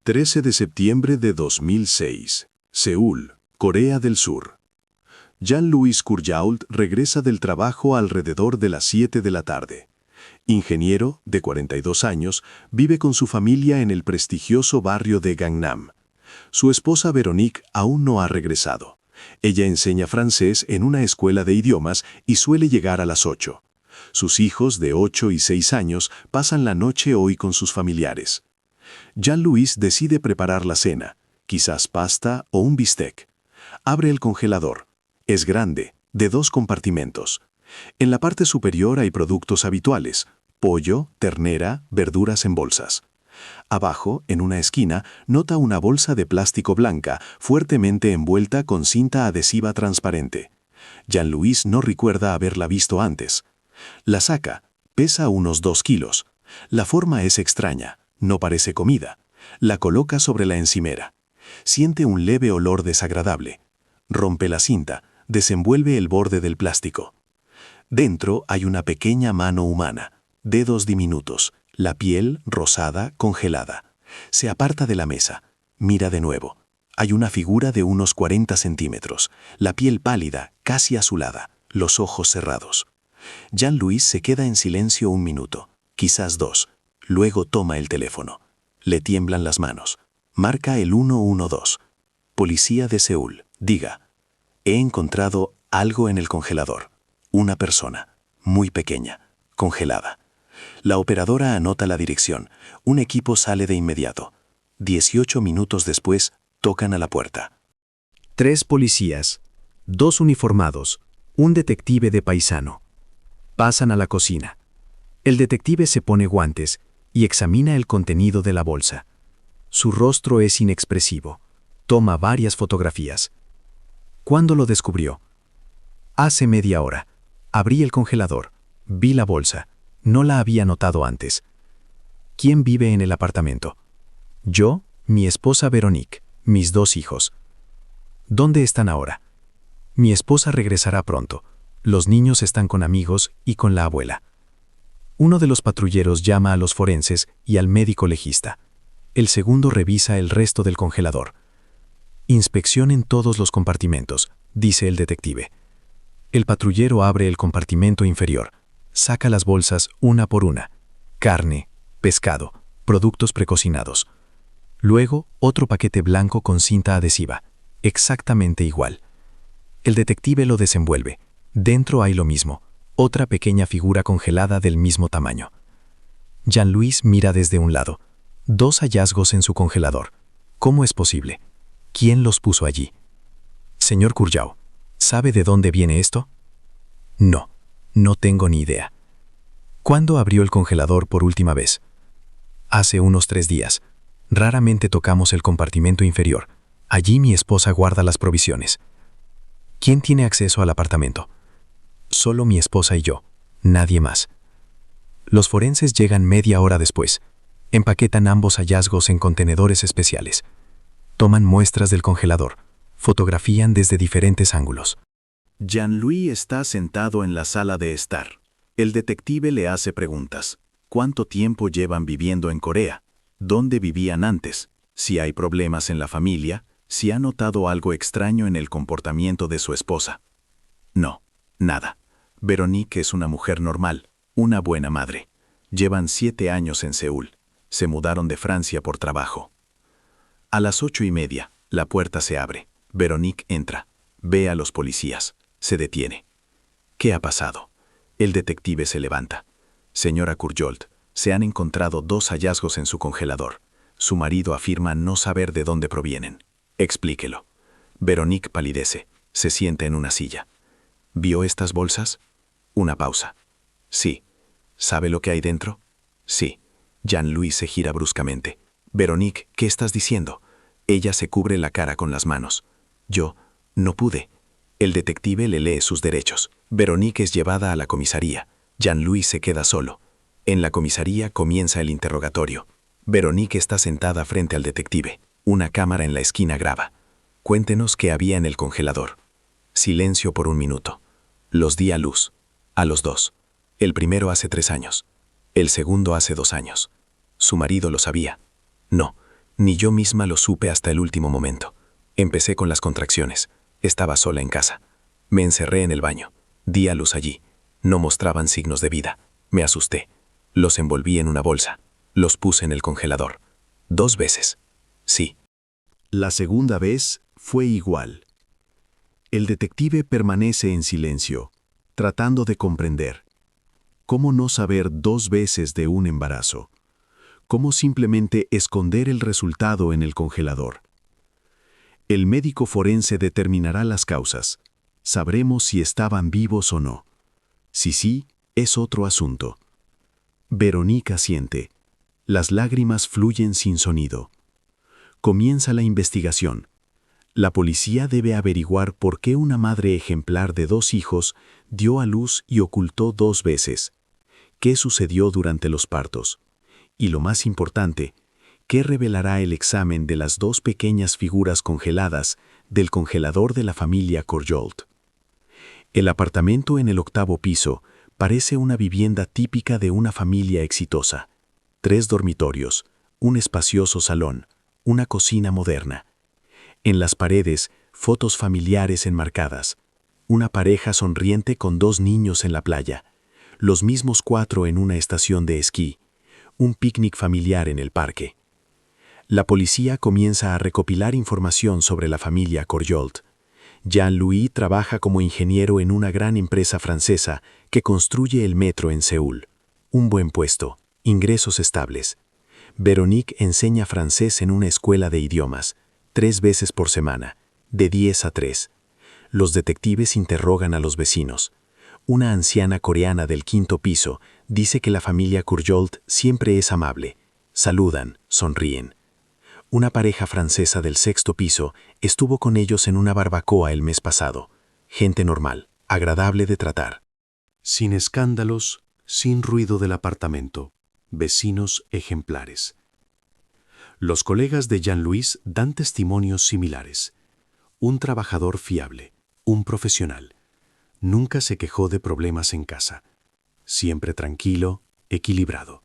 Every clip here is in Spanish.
13 de septiembre de 2006. Seúl, Corea del Sur. Jean-Louis Courjault regresa del trabajo alrededor de las 7 de la tarde. Ingeniero, de 42 años, vive con su familia en el prestigioso barrio de Gangnam. Su esposa Veronique aún no ha regresado. Ella enseña francés en una escuela de idiomas y suele llegar a las 8. Sus hijos, de 8 y 6 años, pasan la noche hoy con sus familiares. Jean-Louis decide preparar la cena, quizás pasta o un bistec. Abre el congelador. Es grande, de 2 compartimentos. En la parte superior hay productos habituales: pollo, ternera, verduras en bolsas. Abajo, en una esquina, nota una bolsa de plástico blanca, fuertemente envuelta con cinta adhesiva transparente. Jean-Louis no recuerda haberla visto antes. La saca, pesa unos 2 kilos. La forma es extraña, no parece comida. La coloca sobre la encimera. Siente un leve olor desagradable. Rompe la cinta, desenvuelve el borde del plástico. Dentro hay una pequeña mano humana, dedos diminutos, la piel rosada, congelada. Se aparta de la mesa, mira de nuevo. Hay una figura de unos 40 centímetros, la piel pálida, casi azulada, los ojos cerrados. Jean-Louis se queda en silencio un minuto, quizás 2. Luego toma el teléfono. Le tiemblan las manos. Marca el 112. Policía de Seúl, diga: he encontrado algo en el congelador. Una persona, muy pequeña, congelada. La operadora anota la dirección. Un equipo sale de inmediato. 18 minutos después, tocan a la puerta. 3 policías, 2 uniformados, un detective de paisano. Pasan a la cocina. El detective se pone guantes y examina el contenido de la bolsa. Su rostro es inexpresivo. Toma varias fotografías. ¿Cuándo lo descubrió? Hace media hora. Abrí el congelador. Vi la bolsa. No la había notado antes. ¿Quién vive en el apartamento? Yo, mi esposa Veronique, mis 2 hijos. ¿Dónde están ahora? Mi esposa regresará pronto. Los niños están con amigos y con la abuela. Uno de los patrulleros llama a los forenses y al médico legista. El segundo revisa el resto del congelador. Inspeccionen todos los compartimentos, dice el detective. El patrullero abre el compartimento inferior. Saca las bolsas una por una. Carne, pescado, productos precocinados. Luego, otro paquete blanco con cinta adhesiva, exactamente igual. El detective lo desenvuelve. Dentro hay lo mismo, otra pequeña figura congelada del mismo tamaño. Jean-Louis mira desde un lado. 2 hallazgos en su congelador. ¿Cómo es posible? ¿Quién los puso allí? Señor Courjault, ¿sabe de dónde viene esto? No, no tengo ni idea. ¿Cuándo abrió el congelador por última vez? Hace unos 3 días. Raramente tocamos el compartimento inferior. Allí mi esposa guarda las provisiones. ¿Quién tiene acceso al apartamento? Solo mi esposa y yo, nadie más. Los forenses llegan media hora después. Empaquetan ambos hallazgos en contenedores especiales. Toman muestras del congelador. Fotografían desde diferentes ángulos. Jean-Louis está sentado en la sala de estar. El detective le hace preguntas. ¿Cuánto tiempo llevan viviendo en Corea? ¿Dónde vivían antes? Si hay problemas en la familia, si ha notado algo extraño en el comportamiento de su esposa. No, nada. Veronique es una mujer normal, una buena madre. Llevan 7 años en Seúl. Se mudaron de Francia por trabajo. A las 8:30, la puerta se abre. Veronique entra. Ve a los policías. Se detiene. ¿Qué ha pasado? El detective se levanta. Señora Courjault, se han encontrado 2 hallazgos en su congelador. Su marido afirma no saber de dónde provienen. Explíquelo. Veronique palidece. Se sienta en una silla. ¿Vio estas bolsas? Una pausa. Sí. ¿Sabe lo que hay dentro? Sí. Jean-Louis se gira bruscamente. Veronique, ¿qué estás diciendo? Ella se cubre la cara con las manos. Yo no pude. El detective le lee sus derechos. Veronique es llevada a la comisaría. Jean-Louis se queda solo. En la comisaría comienza el interrogatorio. Veronique está sentada frente al detective. Una cámara en la esquina graba. Cuéntenos qué había en el congelador. Silencio por un minuto. Los di a luz. A los 2. El primero hace 3 años. El segundo hace 2 años. ¿Su marido lo sabía? No. Ni yo misma lo supe hasta el último momento. Empecé con las contracciones. Estaba sola en casa. Me encerré en el baño. Di a luz allí. No mostraban signos de vida. Me asusté. Los envolví en una bolsa. Los puse en el congelador. 2 veces. Sí. La segunda vez fue igual. El detective permanece en silencio, tratando de comprender. ¿Cómo no saber 2 veces de un embarazo? ¿Cómo simplemente esconder el resultado en el congelador? El médico forense determinará las causas. Sabremos si estaban vivos o no. Si sí, es otro asunto. Veronique asiente. Las lágrimas fluyen sin sonido. Comienza la investigación. La policía debe averiguar por qué una madre ejemplar de 2 hijos dio a luz y ocultó 2 veces. ¿Qué sucedió durante los partos? Y lo más importante, ¿qué revelará el examen de las 2 pequeñas figuras congeladas del congelador de la familia Courjault? El apartamento en el 8º piso parece una vivienda típica de una familia exitosa. 3 dormitorios, un espacioso salón, una cocina moderna. En las paredes, fotos familiares enmarcadas. Una pareja sonriente con 2 niños en la playa. Los mismos 4 en una estación de esquí. Un picnic familiar en el parque. La policía comienza a recopilar información sobre la familia Courjault. Jean-Louis trabaja como ingeniero en una gran empresa francesa que construye el metro en Seúl. Un buen puesto, ingresos estables. Veronique enseña francés en una escuela de idiomas, 3 veces por semana, de 10 a 3. Los detectives interrogan a los vecinos. Una anciana coreana del 5º piso dice que la familia Courjault siempre es amable. Saludan, sonríen. Una pareja francesa del 6º piso estuvo con ellos en una barbacoa el mes pasado. Gente normal, agradable de tratar. Sin escándalos, sin ruido del apartamento. Vecinos ejemplares. Los colegas de Jean-Louis dan testimonios similares. Un trabajador fiable, un profesional. Nunca se quejó de problemas en casa. Siempre tranquilo, equilibrado.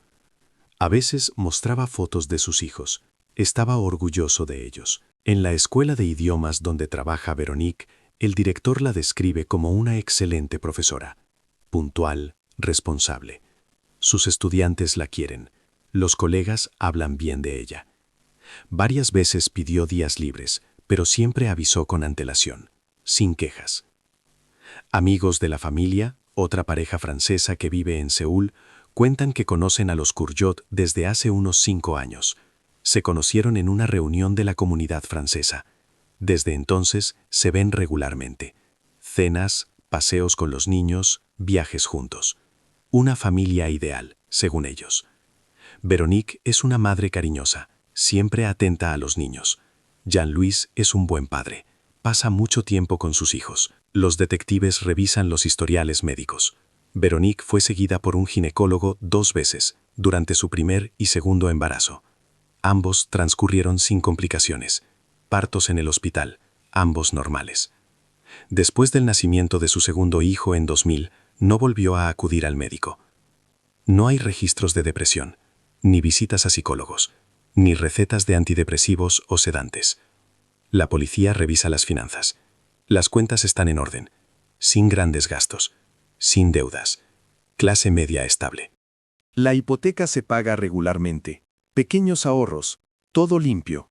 A veces mostraba fotos de sus hijos. Estaba orgulloso de ellos. En la escuela de idiomas donde trabaja Veronique, el director la describe como una excelente profesora. Puntual, responsable. Sus estudiantes la quieren. Los colegas hablan bien de ella. Varias veces pidió días libres, pero siempre avisó con antelación, sin quejas. Amigos de la familia, otra pareja francesa que vive en Seúl, cuentan que conocen a los Courjault desde hace unos 5 años. Se conocieron en una reunión de la comunidad francesa. Desde entonces se ven regularmente. Cenas, paseos con los niños, viajes juntos. Una familia ideal, según ellos. Veronique es una madre cariñosa, siempre atenta a los niños. Jean-Louis es un buen padre. Pasa mucho tiempo con sus hijos. Los detectives revisan los historiales médicos. Veronique fue seguida por un ginecólogo 2 veces, durante su primer y segundo embarazo. Ambos transcurrieron sin complicaciones. Partos en el hospital, ambos normales. Después del nacimiento de su segundo hijo en 2000, no volvió a acudir al médico. No hay registros de depresión, ni visitas a psicólogos, ni recetas de antidepresivos o sedantes. La policía revisa las finanzas. Las cuentas están en orden, sin grandes gastos, sin deudas. Clase media estable. La hipoteca se paga regularmente. Pequeños ahorros, todo limpio.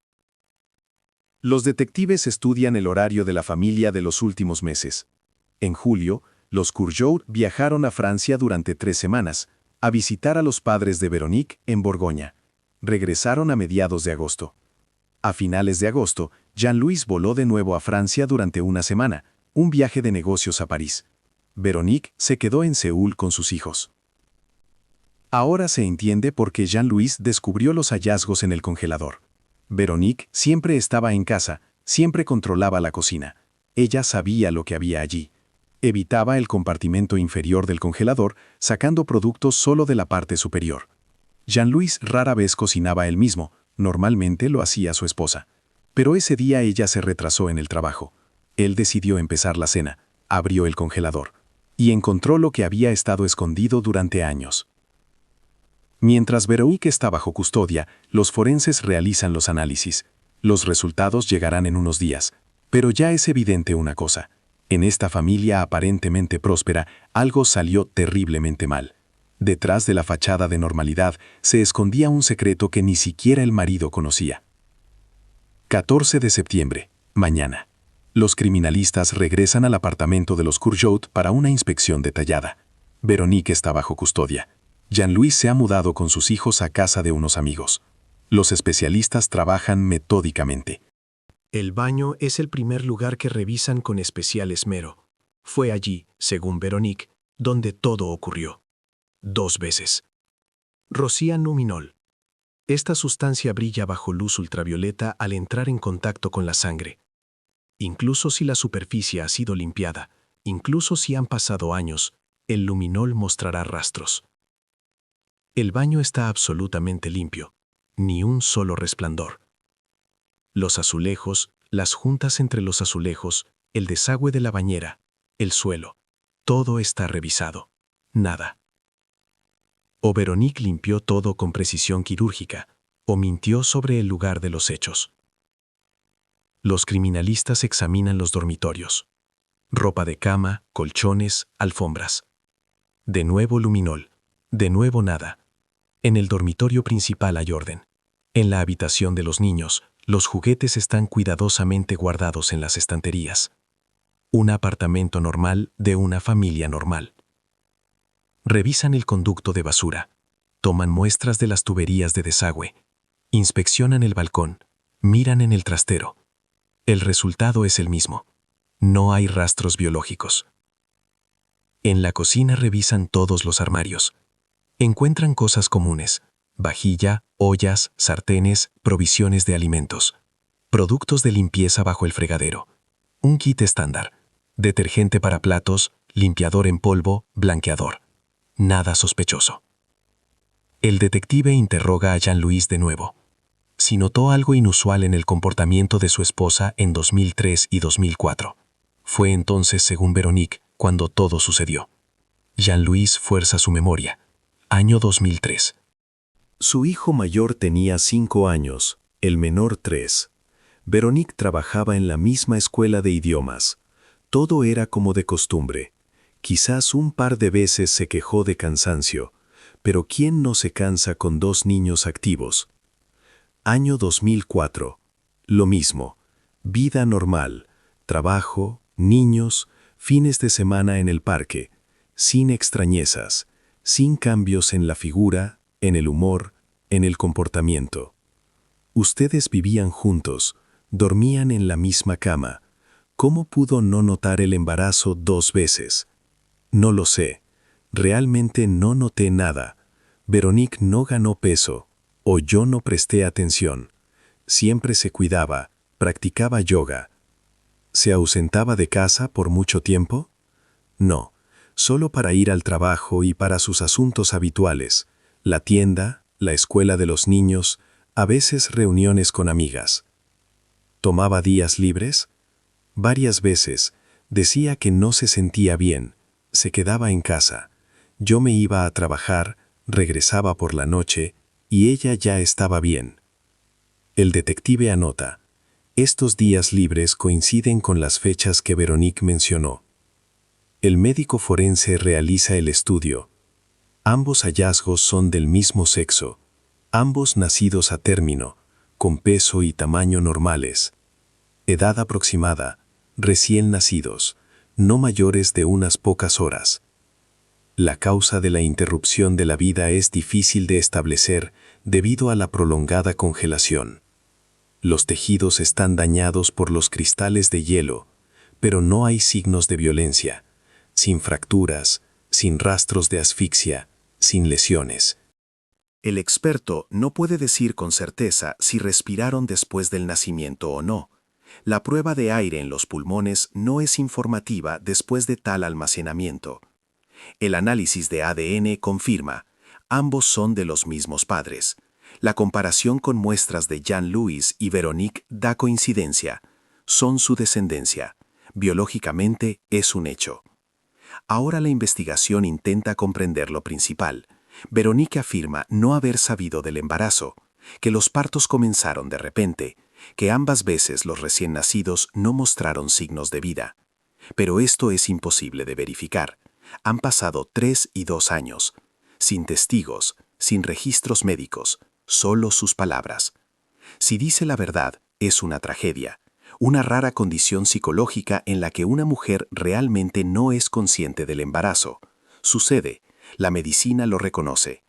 Los detectives estudian el horario de la familia de los últimos meses. En julio, los Courjault viajaron a Francia durante 3 semanas, a visitar a los padres de Veronique en Borgoña. Regresaron a mediados de agosto. A finales de agosto, Jean-Louis voló de nuevo a Francia durante una semana, un viaje de negocios a París. Veronique se quedó en Seúl con sus hijos. Ahora se entiende por qué Jean-Louis descubrió los hallazgos en el congelador. Veronique siempre estaba en casa, siempre controlaba la cocina. Ella sabía lo que había allí. Evitaba el compartimento inferior del congelador, sacando productos solo de la parte superior. Jean-Louis rara vez cocinaba él mismo, normalmente lo hacía su esposa. Pero ese día ella se retrasó en el trabajo. Él decidió empezar la cena, abrió el congelador y encontró lo que había estado escondido durante años. Mientras Veronique está bajo custodia, los forenses realizan los análisis. Los resultados llegarán en unos días. Pero ya es evidente una cosa. En esta familia aparentemente próspera, algo salió terriblemente mal. Detrás de la fachada de normalidad se escondía un secreto que ni siquiera el marido conocía. 14 de septiembre, mañana. Los criminalistas regresan al apartamento de los Courgeot para una inspección detallada. Veronique está bajo custodia. Jean-Louis se ha mudado con sus hijos a casa de unos amigos. Los especialistas trabajan metódicamente. El baño es el primer lugar que revisan con especial esmero. Fue allí, según Veronique, donde todo ocurrió. 2 veces. Rocían luminol. Esta sustancia brilla bajo luz ultravioleta al entrar en contacto con la sangre. Incluso si la superficie ha sido limpiada, incluso si han pasado años, el luminol mostrará rastros. El baño está absolutamente limpio, ni un solo resplandor. Los azulejos, las juntas entre los azulejos, el desagüe de la bañera, el suelo, todo está revisado. Nada. O Veronique limpió todo con precisión quirúrgica, o mintió sobre el lugar de los hechos. Los criminalistas examinan los dormitorios. Ropa de cama, colchones, alfombras. De nuevo luminol. De nuevo nada. En el dormitorio principal hay orden. En la habitación de los niños, los juguetes están cuidadosamente guardados en las estanterías. Un apartamento normal de una familia normal. Revisan el conducto de basura. Toman muestras de las tuberías de desagüe. Inspeccionan el balcón. Miran en el trastero. El resultado es el mismo. No hay rastros biológicos. En la cocina revisan todos los armarios. Encuentran cosas comunes: vajilla, ollas, sartenes, provisiones de alimentos. Productos de limpieza bajo el fregadero. Un kit estándar. Detergente para platos, limpiador en polvo, blanqueador. Nada sospechoso. El detective interroga a Jean-Louis de nuevo. Si notó algo inusual en el comportamiento de su esposa en 2003 y 2004. Fue entonces, según Veronique, cuando todo sucedió. Jean-Louis fuerza su memoria. Año 2003. Su hijo mayor tenía 5 años, el menor 3. Veronique trabajaba en la misma escuela de idiomas. Todo era como de costumbre. Quizás un par de veces se quejó de cansancio, pero ¿quién no se cansa con 2 niños activos? Año 2004. Lo mismo. Vida normal. Trabajo, niños, fines de semana en el parque. Sin extrañezas. Sin cambios en la figura, en el humor, en el comportamiento. Ustedes vivían juntos, dormían en la misma cama. ¿Cómo pudo no notar el embarazo 2 veces? No lo sé. Realmente no noté nada. Veronique no ganó peso, o yo no presté atención. Siempre se cuidaba, practicaba yoga. ¿Se ausentaba de casa por mucho tiempo? No, solo para ir al trabajo y para sus asuntos habituales, la tienda, la escuela de los niños, a veces reuniones con amigas. ¿Tomaba días libres? Varias veces. Decía que no se sentía bien. Se quedaba en casa. Yo me iba a trabajar, regresaba por la noche, y ella ya estaba bien. El detective anota. Estos días libres coinciden con las fechas que Veronique mencionó. El médico forense realiza el estudio. Ambos hallazgos son del mismo sexo. Ambos nacidos a término, con peso y tamaño normales. Edad aproximada, recién nacidos, no mayores de unas pocas horas. La causa de la interrupción de la vida es difícil de establecer debido a la prolongada congelación. Los tejidos están dañados por los cristales de hielo, pero no hay signos de violencia, sin fracturas, sin rastros de asfixia, sin lesiones. El experto no puede decir con certeza si respiraron después del nacimiento o no. La prueba de aire en los pulmones no es informativa después de tal almacenamiento. El análisis de ADN confirma, ambos son de los mismos padres. La comparación con muestras de Jean-Louis y Veronique da coincidencia. Son su descendencia. Biológicamente es un hecho. Ahora la investigación intenta comprender lo principal. Veronique afirma no haber sabido del embarazo, que los partos comenzaron de repente, que ambas veces los recién nacidos no mostraron signos de vida. Pero esto es imposible de verificar. Han pasado 3 y 2 años, sin testigos, sin registros médicos, solo sus palabras. Si dice la verdad, es una tragedia, una rara condición psicológica en la que una mujer realmente no es consciente del embarazo. Sucede, la medicina lo reconoce.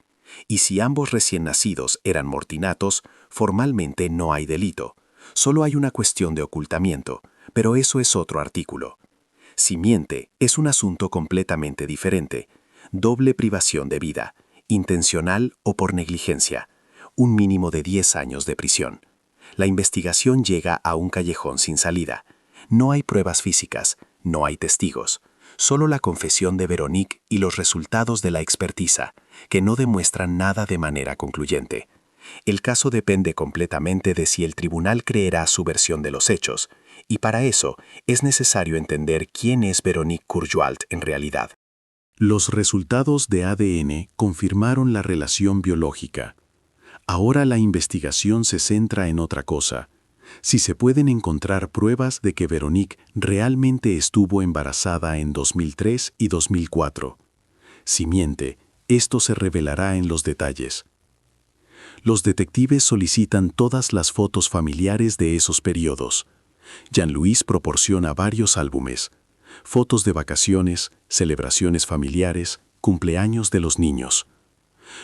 Y si ambos recién nacidos eran mortinatos, formalmente no hay delito. Solo hay una cuestión de ocultamiento, pero eso es otro artículo. Si miente, es un asunto completamente diferente. Doble privación de vida, intencional o por negligencia. Un mínimo de 10 años de prisión. La investigación llega a un callejón sin salida. No hay pruebas físicas, no hay testigos. Solo la confesión de Veronique y los resultados de la expertiza, que no demuestran nada de manera concluyente. El caso depende completamente de si el tribunal creerá su versión de los hechos, y para eso es necesario entender quién es Veronique Courjault en realidad. Los resultados de ADN confirmaron la relación biológica. Ahora la investigación se centra en otra cosa. Si se pueden encontrar pruebas de que Veronique realmente estuvo embarazada en 2003 y 2004. Si miente, esto se revelará en los detalles. Los detectives solicitan todas las fotos familiares de esos periodos. Jean-Louis proporciona varios álbumes, fotos de vacaciones, celebraciones familiares, cumpleaños de los niños.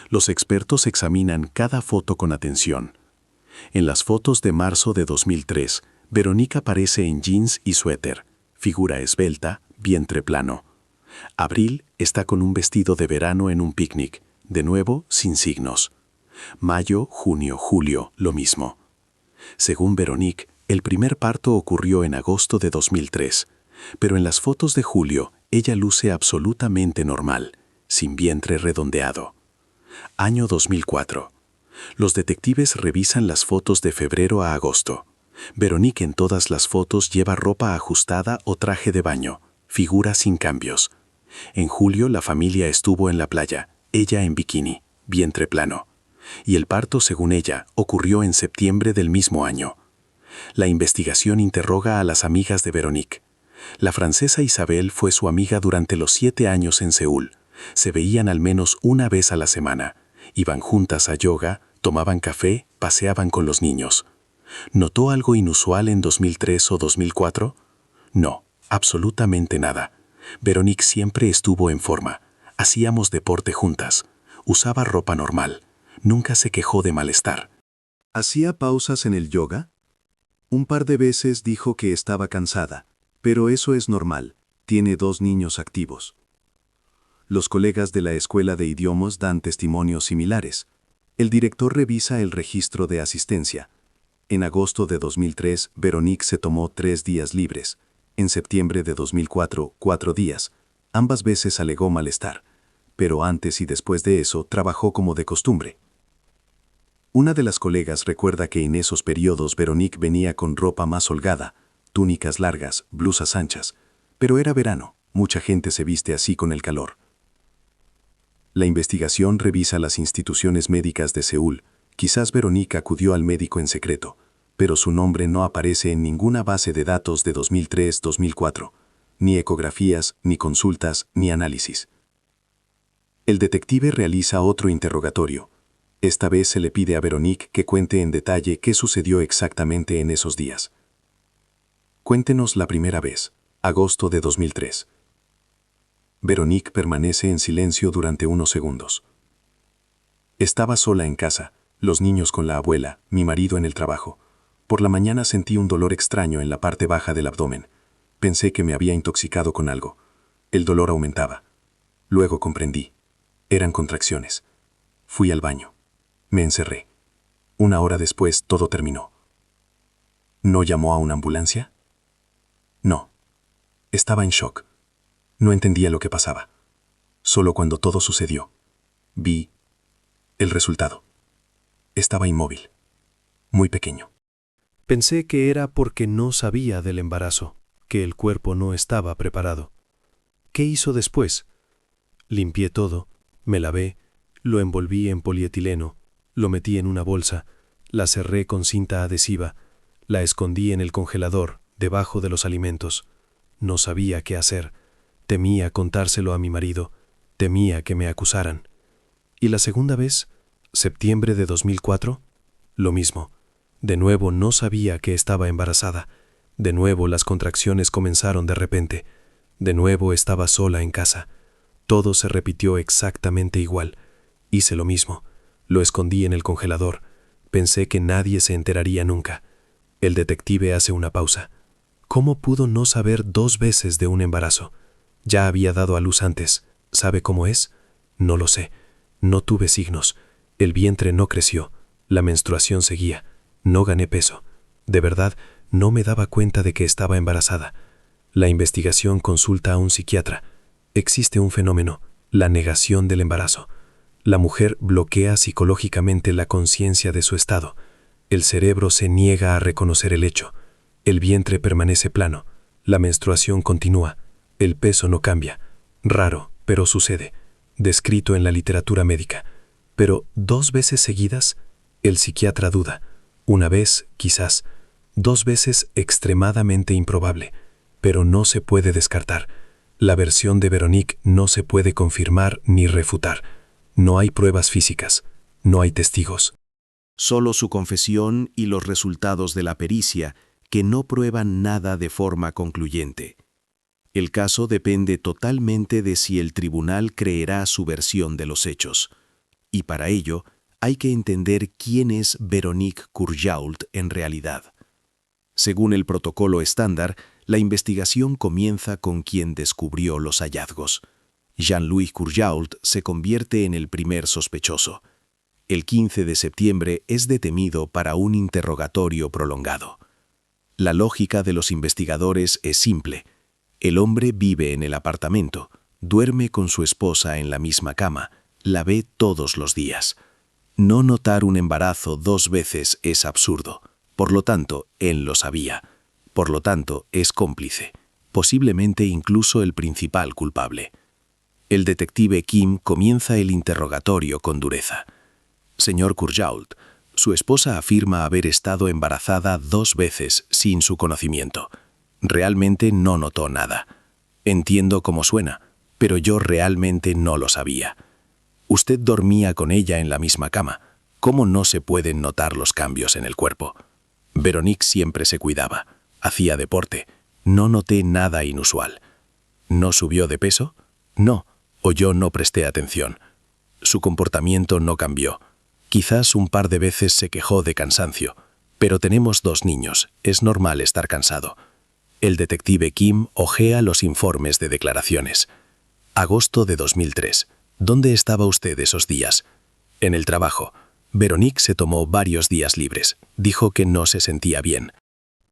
Los expertos examinan cada foto con atención. En las fotos de marzo de 2003, Veronique aparece en jeans y suéter, figura esbelta, vientre plano. Abril está con un vestido de verano en un picnic, de nuevo sin signos. Mayo, junio, julio, lo mismo. Según Veronique, el primer parto ocurrió en agosto de 2003, pero en las fotos de julio ella luce absolutamente normal, sin vientre redondeado. Año 2004. Los detectives revisan las fotos de febrero a agosto. Veronique en todas las fotos lleva ropa ajustada o traje de baño, figura sin cambios. En julio la familia estuvo en la playa, ella en bikini, vientre plano. Y el parto, según ella, ocurrió en septiembre del mismo año. La investigación interroga a las amigas de Veronique. La francesa Isabelle fue su amiga durante los 7 años en Seúl. Se veían al menos una vez a la semana. Iban juntas a yoga, tomaban café, paseaban con los niños. ¿Notó algo inusual en 2003 o 2004? No, absolutamente nada. Veronique siempre estuvo en forma. Hacíamos deporte juntas. Usaba ropa normal. Nunca se quejó de malestar. ¿Hacía pausas en el yoga? Un par de veces dijo que estaba cansada, pero eso es normal. Tiene 2 niños activos. Los colegas de la escuela de idiomas dan testimonios similares. El director revisa el registro de asistencia. En agosto de 2003, Veronique se tomó 3 días libres. En septiembre de 2004, 4 días. Ambas veces alegó malestar, pero antes y después de eso trabajó como de costumbre. Una de las colegas recuerda que en esos periodos Veronique venía con ropa más holgada, túnicas largas, blusas anchas, pero era verano, mucha gente se viste así con el calor. La investigación revisa las instituciones médicas de Seúl. Quizás Veronique acudió al médico en secreto, pero su nombre no aparece en ninguna base de datos de 2003-2004, ni ecografías, ni consultas, ni análisis. El detective realiza otro interrogatorio. Esta vez se le pide a Veronique que cuente en detalle qué sucedió exactamente en esos días. Cuéntenos la primera vez, agosto de 2003. Veronique permanece en silencio durante unos segundos. Estaba sola en casa, los niños con la abuela, mi marido en el trabajo. Por la mañana sentí un dolor extraño en la parte baja del abdomen. Pensé que me había intoxicado con algo. El dolor aumentaba. Luego comprendí. Eran contracciones. Fui al baño. Me encerré. 1 hora después todo terminó. ¿No llamó a una ambulancia? No. Estaba en shock. No entendía lo que pasaba. Solo cuando todo sucedió, vi el resultado. Estaba inmóvil, muy pequeño. Pensé que era porque no sabía del embarazo, que el cuerpo no estaba preparado. ¿Qué hizo después? Limpié todo, me lavé, Lo envolví en polietileno, lo metí en una bolsa, la cerré con cinta adhesiva, la escondí en el congelador, debajo de los alimentos. No sabía qué hacer. Temía contárselo a mi marido. Temía que me acusaran. ¿Y la segunda vez? ¿Septiembre de 2004? Lo mismo. De nuevo no sabía que estaba embarazada. De nuevo las contracciones comenzaron de repente. De nuevo estaba sola en casa. Todo se repitió exactamente igual. Hice lo mismo. Lo escondí en el congelador. Pensé que nadie se enteraría nunca. El detective hace una pausa. ¿Cómo pudo no saber 2 veces de un embarazo? Ya había dado a luz antes. ¿Sabe cómo es? No lo sé. No tuve signos. El vientre no creció. La menstruación seguía. No gané peso. De verdad, no me daba cuenta de que estaba embarazada. La investigación consulta a un psiquiatra. Existe un fenómeno, la negación del embarazo. La mujer bloquea psicológicamente la conciencia de su estado. El cerebro se niega a reconocer el hecho. El vientre permanece plano. La menstruación continúa. El peso no cambia. Raro, pero sucede. Descrito en la literatura médica. Pero 2 veces seguidas, el psiquiatra duda. Una vez, quizás. 2 veces extremadamente improbable. Pero no se puede descartar. La versión de Veronique no se puede confirmar ni refutar. No hay pruebas físicas. No hay testigos. Solo su confesión y los resultados de la pericia, que no prueban nada de forma concluyente. El caso depende totalmente de si el tribunal creerá su versión de los hechos. Y para ello, hay que entender quién es Veronique Courjault en realidad. Según el protocolo estándar, la investigación comienza con quien descubrió los hallazgos. Jean-Louis Courjault se convierte en el primer sospechoso. El 15 de septiembre es detenido para un interrogatorio prolongado. La lógica de los investigadores es simple. El hombre vive en el apartamento, duerme con su esposa en la misma cama, la ve todos los días. No notar un embarazo 2 veces es absurdo. Por lo tanto, él lo sabía. Por lo tanto, es cómplice, posiblemente incluso el principal culpable. El detective Kim comienza el interrogatorio con dureza. Señor Courjault, su esposa afirma haber estado embarazada 2 veces sin su conocimiento. Realmente no notó nada. Entiendo cómo suena, pero yo realmente no lo sabía. Usted dormía con ella en la misma cama. ¿Cómo no se pueden notar los cambios en el cuerpo? Veronique siempre se cuidaba. Hacía deporte. No noté nada inusual. ¿No subió de peso? No, o yo no presté atención. Su comportamiento no cambió. Quizás un par de veces se quejó de cansancio, pero tenemos 2 niños, es normal estar cansado. El detective Kim hojea los informes de declaraciones. Agosto de 2003. ¿Dónde estaba usted esos días? En el trabajo. Veronique se tomó varios días libres. Dijo que no se sentía bien.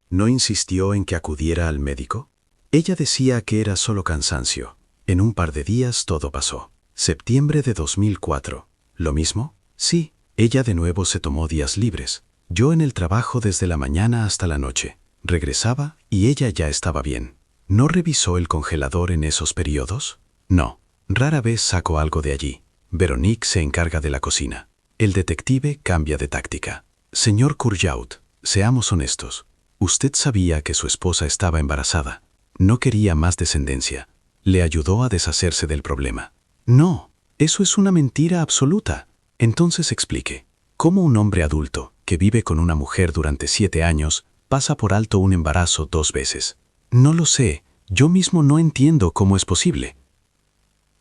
¿No insistió en que acudiera al médico? Ella decía que era solo cansancio. En un par de días todo pasó. Septiembre de 2004. ¿Lo mismo? Sí. Ella de nuevo se tomó días libres. Yo en el trabajo desde la mañana hasta la noche. Regresaba y ella ya estaba bien. ¿No revisó el congelador en esos periodos? No. Rara vez saco algo de allí. Veronique se encarga de la cocina. El detective cambia de táctica. Señor Courjault, seamos honestos. Usted sabía que su esposa estaba embarazada. No quería más descendencia. Le ayudó a deshacerse del problema. No, eso es una mentira absoluta. Entonces explique, ¿cómo un hombre adulto que vive con una mujer durante 7 años pasa por alto un embarazo 2 veces? No lo sé, yo mismo no entiendo cómo es posible.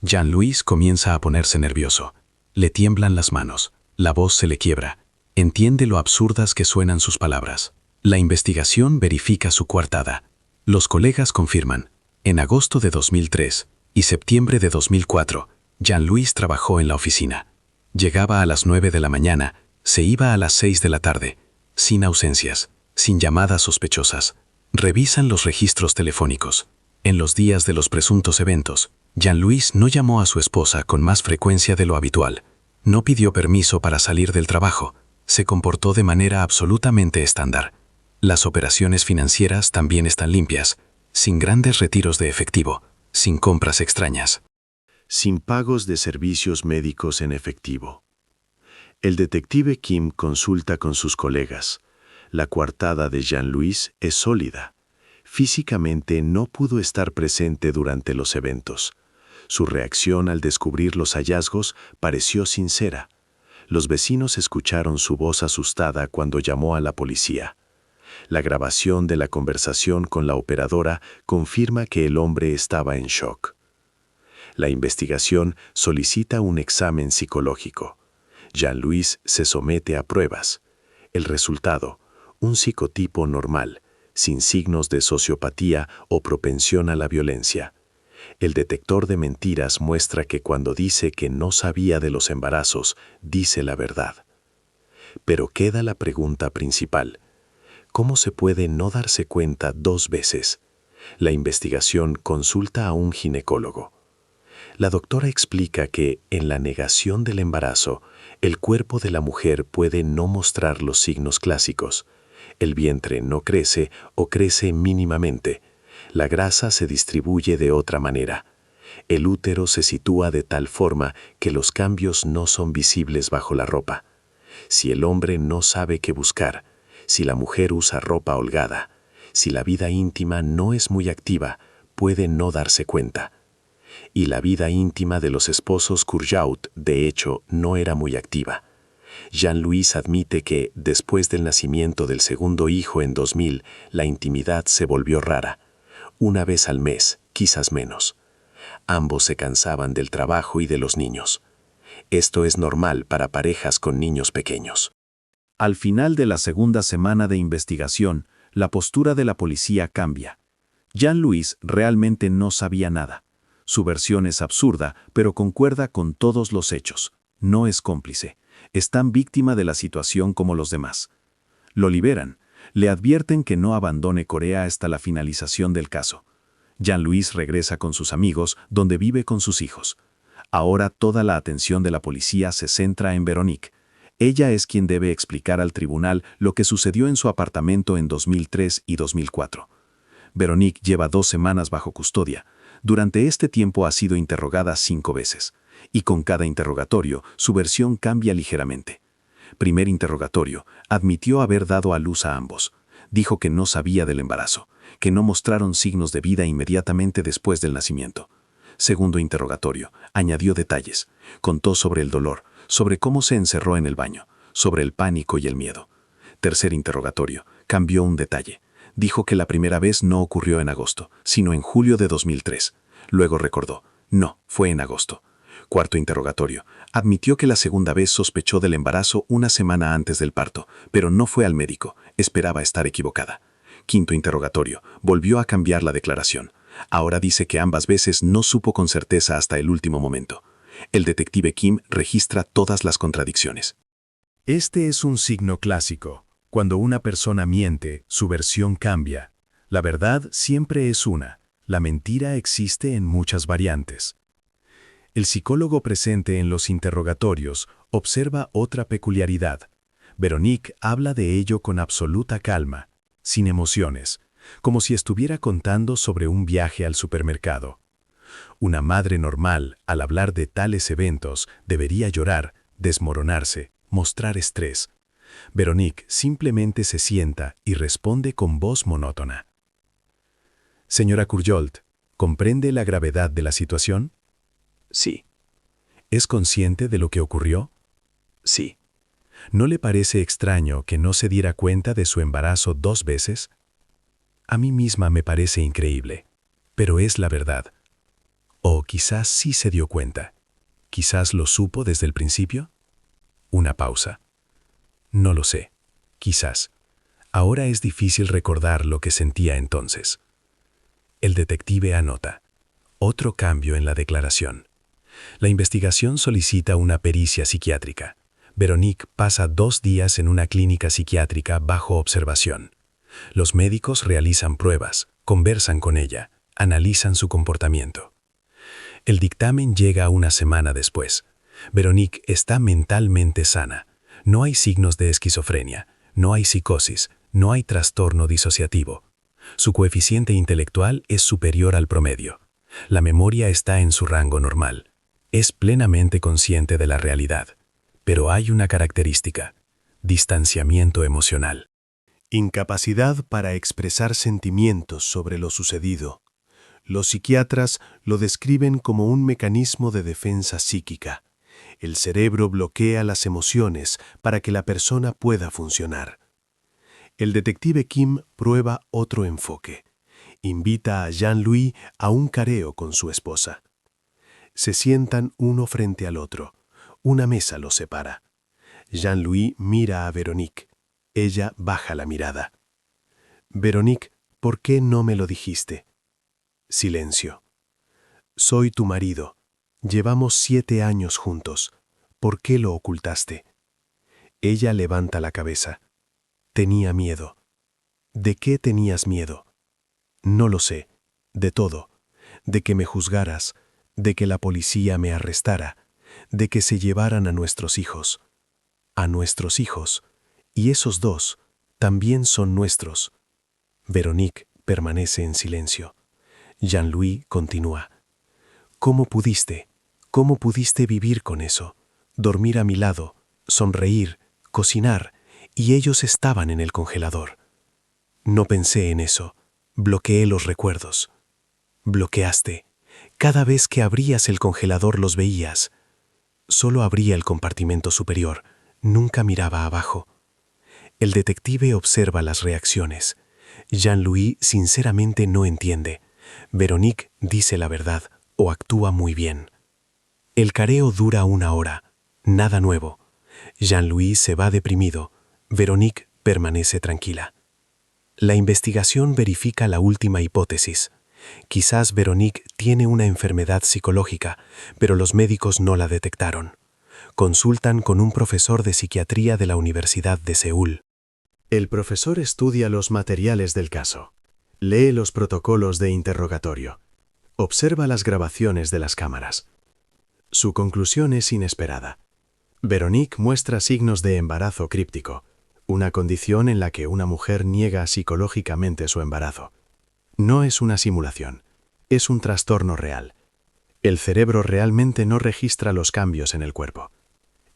Jean-Louis comienza a ponerse nervioso. Le tiemblan las manos, la voz se le quiebra. Entiende lo absurdas que suenan sus palabras. La investigación verifica su coartada. Los colegas confirman. En agosto de 2003 y septiembre de 2004, Jean-Louis trabajó en la oficina. Llegaba a las 9 de la mañana, se iba a las 6 de la tarde, sin ausencias, sin llamadas sospechosas. Revisan los registros telefónicos. En los días de los presuntos eventos, Jean-Louis no llamó a su esposa con más frecuencia de lo habitual. No pidió permiso para salir del trabajo. Se comportó de manera absolutamente estándar. Las operaciones financieras también están limpias, sin grandes retiros de efectivo, sin compras extrañas. sin pagos de servicios médicos en efectivo. El detective Kim consulta con sus colegas. La coartada de Jean-Louis es sólida. Físicamente no pudo estar presente durante los eventos. Su reacción al descubrir los hallazgos pareció sincera. Los vecinos escucharon su voz asustada cuando llamó a la policía. La grabación de la conversación con la operadora confirma que el hombre estaba en shock. La investigación solicita un examen psicológico. Jean-Louis se somete a pruebas. El resultado, un psicotipo normal, sin signos de sociopatía o propensión a la violencia. El detector de mentiras muestra que cuando dice que no sabía de los embarazos, dice la verdad. Pero queda la pregunta principal. ¿Cómo se puede no darse cuenta 2 veces? La investigación consulta a un ginecólogo. La doctora explica que, en la negación del embarazo, el cuerpo de la mujer puede no mostrar los signos clásicos. El vientre no crece o crece mínimamente. La grasa se distribuye de otra manera. El útero se sitúa de tal forma que los cambios no son visibles bajo la ropa. Si el hombre no sabe qué buscar, si la mujer usa ropa holgada, si la vida íntima no es muy activa, puede no darse cuenta. Y la vida íntima de los esposos Courjault, de hecho, no era muy activa. Jean-Louis admite que, después del nacimiento del segundo hijo en 2000, la intimidad se volvió rara. Una vez al mes, quizás menos. Ambos se cansaban del trabajo y de los niños. Esto es normal para parejas con niños pequeños. Al final de la segunda semana de investigación, la postura de la policía cambia. Jean-Louis realmente no sabía nada. Su versión es absurda, pero concuerda con todos los hechos. No es cómplice. Es tan víctima de la situación como los demás. Lo liberan. Le advierten que no abandone Corea hasta la finalización del caso. Jean-Louis regresa con sus amigos, donde vive con sus hijos. Ahora toda la atención de la policía se centra en Véronique. Ella es quien debe explicar al tribunal lo que sucedió en su apartamento en 2003 y 2004. Véronique lleva 2 semanas bajo custodia. Durante este tiempo ha sido interrogada 5 veces, y con cada interrogatorio su versión cambia ligeramente. Primer interrogatorio, admitió haber dado a luz a ambos. Dijo que no sabía del embarazo, que no mostraron signos de vida inmediatamente después del nacimiento. Segundo interrogatorio, añadió detalles. Contó sobre el dolor, sobre cómo se encerró en el baño, sobre el pánico y el miedo. Tercer interrogatorio, cambió un detalle. Dijo que la primera vez no ocurrió en agosto, sino en julio de 2003. Luego recordó, no, fue en agosto. Cuarto interrogatorio, admitió que la segunda vez sospechó del embarazo una semana antes del parto, pero no fue al médico, esperaba estar equivocada. Quinto interrogatorio, volvió a cambiar la declaración. Ahora dice que ambas veces no supo con certeza hasta el último momento. El detective Kim registra todas las contradicciones. Este es un signo clásico. Cuando una persona miente, su versión cambia. La verdad siempre es una. La mentira existe en muchas variantes. El psicólogo presente en los interrogatorios observa otra peculiaridad. Véronique habla de ello con absoluta calma, sin emociones, como si estuviera contando sobre un viaje al supermercado. Una madre normal, al hablar de tales eventos, debería llorar, desmoronarse, mostrar estrés. Véronique simplemente se sienta y responde con voz monótona. Señora Courjault, ¿comprende la gravedad de la situación? Sí, ¿Es consciente de lo que ocurrió? sí. ¿No le parece extraño que no se diera cuenta de su embarazo 2 veces? A mí misma me parece increíble, pero es la verdad. O quizás sí se dio cuenta. ¿Quizás lo supo desde el principio? Una pausa. No lo sé. Quizás. Ahora es difícil recordar lo que sentía entonces. El detective anota. Otro cambio en la declaración. La investigación solicita una pericia psiquiátrica. Véronique pasa 2 días en una clínica psiquiátrica bajo observación. Los médicos realizan pruebas, conversan con ella, analizan su comportamiento. El dictamen llega 1 semana después. Véronique está mentalmente sana. No hay signos de esquizofrenia, no hay psicosis, no hay trastorno disociativo. Su coeficiente intelectual es superior al promedio. La memoria está en su rango normal. Es plenamente consciente de la realidad, pero hay una característica: distanciamiento emocional. Incapacidad para expresar sentimientos sobre lo sucedido. Los psiquiatras lo describen como un mecanismo de defensa psíquica. El cerebro bloquea las emociones para que la persona pueda funcionar. El detective Kim prueba otro enfoque. Invita a Jean-Louis a un careo con su esposa. Se sientan uno frente al otro. Una mesa los separa. Jean-Louis mira a Véronique. Ella baja la mirada. Véronique, ¿por qué no me lo dijiste? Silencio. Soy tu marido. Llevamos 7 años juntos. ¿Por qué lo ocultaste? Ella levanta la cabeza. Tenía miedo. ¿De qué tenías miedo? No lo sé. De todo. De que me juzgaras, de que la policía me arrestara, de que se llevaran a nuestros hijos. A nuestros hijos. Y esos 2 también son nuestros. Véronique permanece en silencio. Jean-Louis continúa. ¿Cómo pudiste vivir con eso? Dormir a mi lado, sonreír, cocinar, y ellos estaban en el congelador. No pensé en eso. Bloqueé los recuerdos. Bloqueaste. Cada vez que abrías el congelador los veías. Solo abría el compartimento superior. Nunca miraba abajo. El detective observa las reacciones. Jean-Louis sinceramente no entiende. Véronique dice la verdad o actúa muy bien. El careo dura 1 hora. Nada nuevo. Jean-Louis se va deprimido. Véronique permanece tranquila. La investigación verifica la última hipótesis. Quizás Véronique tiene una enfermedad psicológica, pero los médicos no la detectaron. Consultan con un profesor de psiquiatría de la Universidad de Seúl. El profesor estudia los materiales del caso. Lee los protocolos de interrogatorio. Observa las grabaciones de las cámaras. Su conclusión es inesperada. Véronique muestra signos de embarazo críptico, una condición en la que una mujer niega psicológicamente su embarazo. No es una simulación, es un trastorno real. El cerebro realmente no registra los cambios en el cuerpo.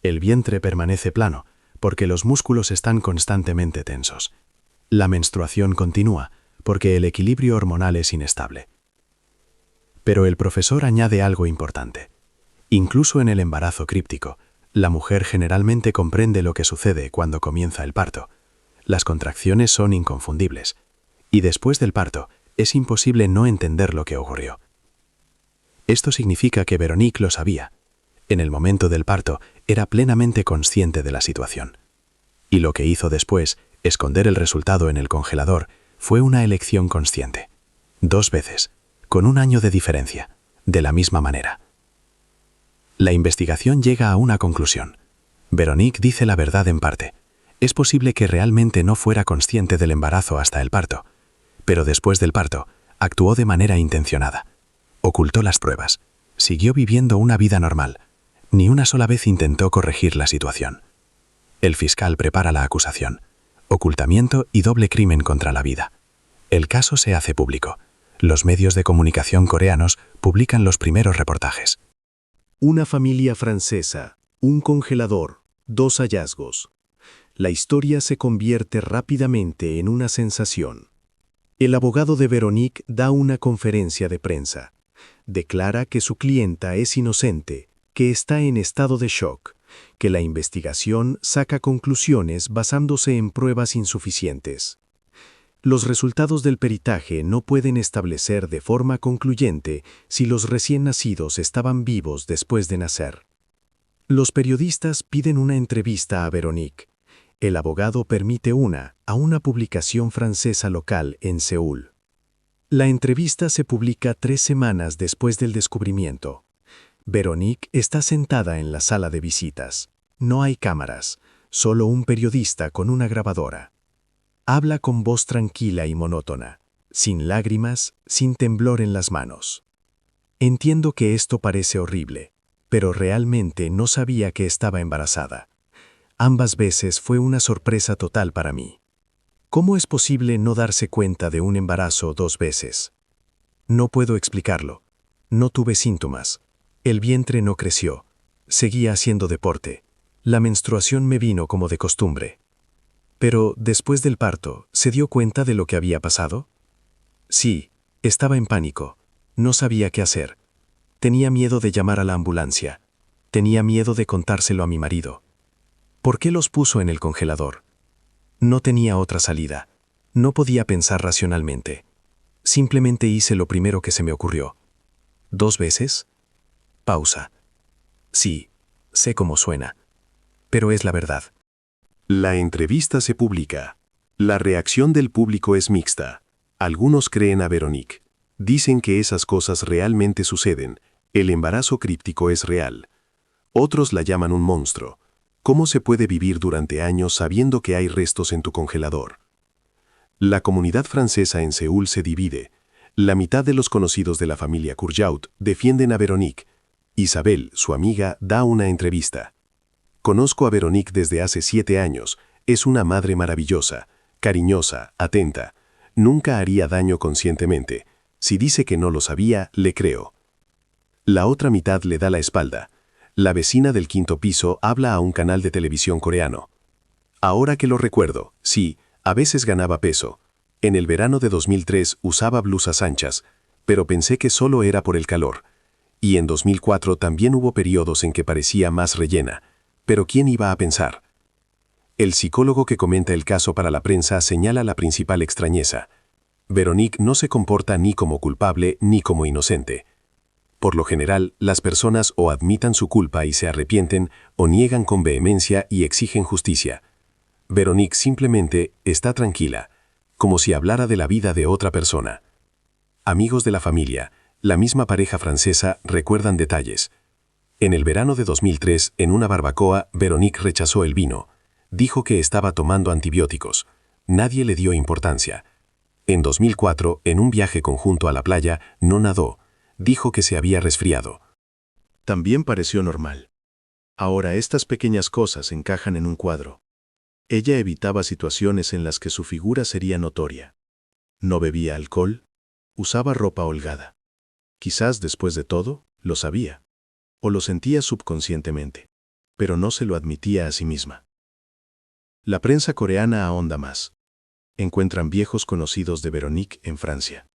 El vientre permanece plano, porque los músculos están constantemente tensos. La menstruación continúa, porque el equilibrio hormonal es inestable. Pero el profesor añade algo importante. Incluso en el embarazo críptico, la mujer generalmente comprende lo que sucede cuando comienza el parto. Las contracciones son inconfundibles. Y después del parto, es imposible no entender lo que ocurrió. Esto significa que Véronique lo sabía. En el momento del parto, era plenamente consciente de la situación. Y lo que hizo después, esconder el resultado en el congelador, fue una elección consciente. 2 veces, con 1 año de diferencia, de la misma manera. La investigación llega a una conclusión. Véronique dice la verdad en parte. Es posible que realmente no fuera consciente del embarazo hasta el parto, pero después del parto, actuó de manera intencionada. Ocultó las pruebas. Siguió viviendo una vida normal. Ni una sola vez intentó corregir la situación. El fiscal prepara la acusación. Ocultamiento y doble crimen contra la vida. El caso se hace público. Los medios de comunicación coreanos publican los primeros reportajes. Una familia francesa, un congelador, 2 hallazgos. La historia se convierte rápidamente en una sensación. El abogado de Véronique da una conferencia de prensa. Declara que su clienta es inocente, que está en estado de shock, que la investigación saca conclusiones basándose en pruebas insuficientes. Los resultados del peritaje no pueden establecer de forma concluyente si los recién nacidos estaban vivos después de nacer. Los periodistas piden una entrevista a Véronique. El abogado permite a una publicación francesa local en Seúl. La entrevista se publica 3 semanas después del descubrimiento. Véronique está sentada en la sala de visitas. No hay cámaras, solo un periodista con una grabadora. Habla con voz tranquila y monótona, sin lágrimas, sin temblor en las manos. Entiendo que esto parece horrible, pero realmente no sabía que estaba embarazada. Ambas veces fue una sorpresa total para mí. ¿Cómo es posible no darse cuenta de un embarazo 2 veces? No puedo explicarlo. No tuve síntomas. El vientre no creció. Seguía haciendo deporte. La menstruación me vino como de costumbre. Pero, después del parto, ¿se dio cuenta de lo que había pasado? Sí, estaba en pánico. No sabía qué hacer. Tenía miedo de llamar a la ambulancia. Tenía miedo de contárselo a mi marido. ¿Por qué los puso en el congelador? No tenía otra salida. No podía pensar racionalmente. Simplemente hice lo primero que se me ocurrió. ¿2 veces? Pausa. Sí, sé cómo suena. Pero es la verdad. La entrevista se publica. La reacción del público es mixta. Algunos creen a Veronique. Dicen que esas cosas realmente suceden. El embarazo críptico es real. Otros la llaman un monstruo. ¿Cómo se puede vivir durante años sabiendo que hay restos en tu congelador? La comunidad francesa en Seúl se divide. La mitad de los conocidos de la familia Courjault defienden a Veronique. Isabel, su amiga, da una entrevista. Conozco a Veronique desde hace 7 años. Es una madre maravillosa, cariñosa, atenta. Nunca haría daño conscientemente. Si dice que no lo sabía, le creo. La otra mitad le da la espalda. La vecina del 5º piso habla a un canal de televisión coreano. Ahora que lo recuerdo, sí, a veces ganaba peso. En el verano de 2003 usaba blusas anchas, pero pensé que solo era por el calor. Y en 2004 también hubo periodos en que parecía más rellena. Pero ¿quién iba a pensar? El psicólogo que comenta el caso para la prensa señala la principal extrañeza. Veronique no se comporta ni como culpable ni como inocente. Por lo general, las personas o admitan su culpa y se arrepienten, o niegan con vehemencia y exigen justicia. Veronique simplemente está tranquila, como si hablara de la vida de otra persona. Amigos de la familia, la misma pareja francesa, recuerdan detalles. En el verano de 2003, en una barbacoa, Veronique rechazó el vino. Dijo que estaba tomando antibióticos. Nadie le dio importancia. En 2004, en un viaje conjunto a la playa, no nadó. Dijo que se había resfriado. También pareció normal. Ahora estas pequeñas cosas encajan en un cuadro. Ella evitaba situaciones en las que su figura sería notoria. No bebía alcohol, usaba ropa holgada. Quizás después de todo, lo sabía. O lo sentía subconscientemente, pero no se lo admitía a sí misma. La prensa coreana ahonda más. Encuentran viejos conocidos de Veronique en Francia.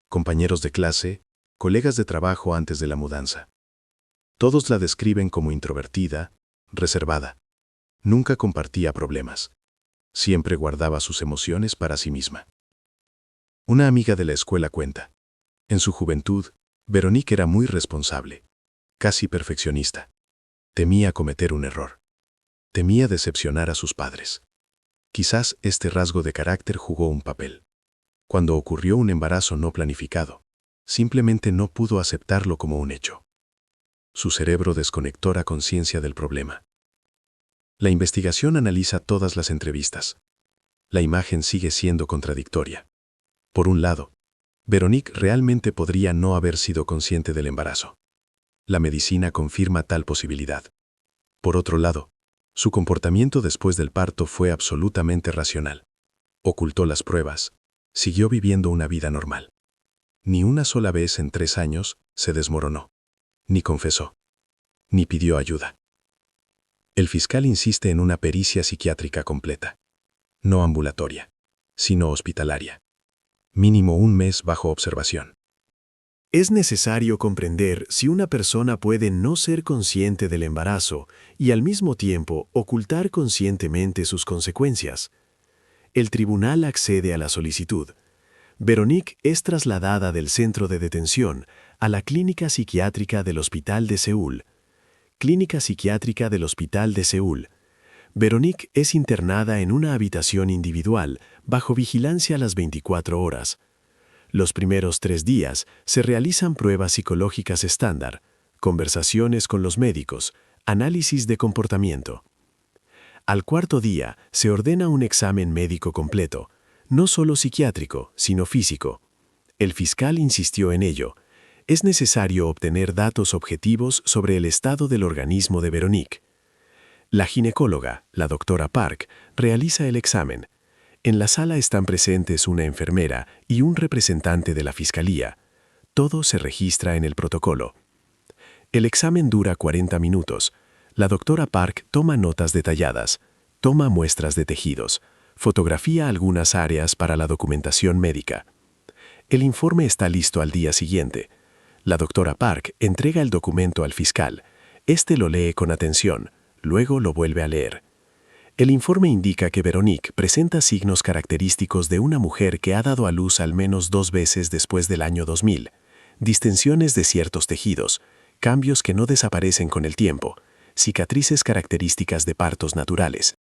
Compañeros de clase, colegas de trabajo antes de la mudanza. Todos la describen como introvertida, reservada. Nunca compartía problemas. Siempre guardaba sus emociones para sí misma. Una amiga de la escuela cuenta. En su juventud, Veronique era muy responsable, casi perfeccionista. Temía cometer un error. Temía decepcionar a sus padres. Quizás este rasgo de carácter jugó un papel. Cuando ocurrió un embarazo no planificado, simplemente no pudo aceptarlo como un hecho. Su cerebro desconectó la conciencia del problema. La investigación analiza todas las entrevistas. La imagen sigue siendo contradictoria. Por un lado, Veronique realmente podría no haber sido consciente del embarazo. La medicina confirma tal posibilidad. Por otro lado, su comportamiento después del parto fue absolutamente racional. Ocultó las pruebas, siguió viviendo una vida normal. Ni una sola vez en 3 años se desmoronó, ni confesó, ni pidió ayuda. El fiscal insiste en una pericia psiquiátrica completa, no ambulatoria, sino hospitalaria. Mínimo 1 mes bajo observación. Es necesario comprender si una persona puede no ser consciente del embarazo y al mismo tiempo ocultar conscientemente sus consecuencias. El tribunal accede a la solicitud. Veronique es trasladada del centro de detención a la clínica psiquiátrica del Hospital de Seúl. Clínica psiquiátrica del Hospital de Seúl. Veronique es internada en una habitación individual bajo vigilancia las 24 horas. Los primeros 3 días se realizan pruebas psicológicas estándar, conversaciones con los médicos, análisis de comportamiento. Al 4º día se ordena un examen médico completo, no solo psiquiátrico, sino físico. El fiscal insistió en ello. Es necesario obtener datos objetivos sobre el estado del organismo de Veronique. La ginecóloga, la doctora Park, realiza el examen. En la sala están presentes una enfermera y un representante de la fiscalía. Todo se registra en el protocolo. El examen dura 40 minutos. La doctora Park toma notas detalladas, toma muestras de tejidos, fotografía algunas áreas para la documentación médica. El informe está listo al día siguiente. La doctora Park entrega el documento al fiscal. Este lo lee con atención, luego lo vuelve a leer. El informe indica que Veronique presenta signos característicos de una mujer que ha dado a luz al menos 2 veces después del año 2000, distensiones de ciertos tejidos, cambios que no desaparecen con el tiempo, cicatrices características de partos naturales.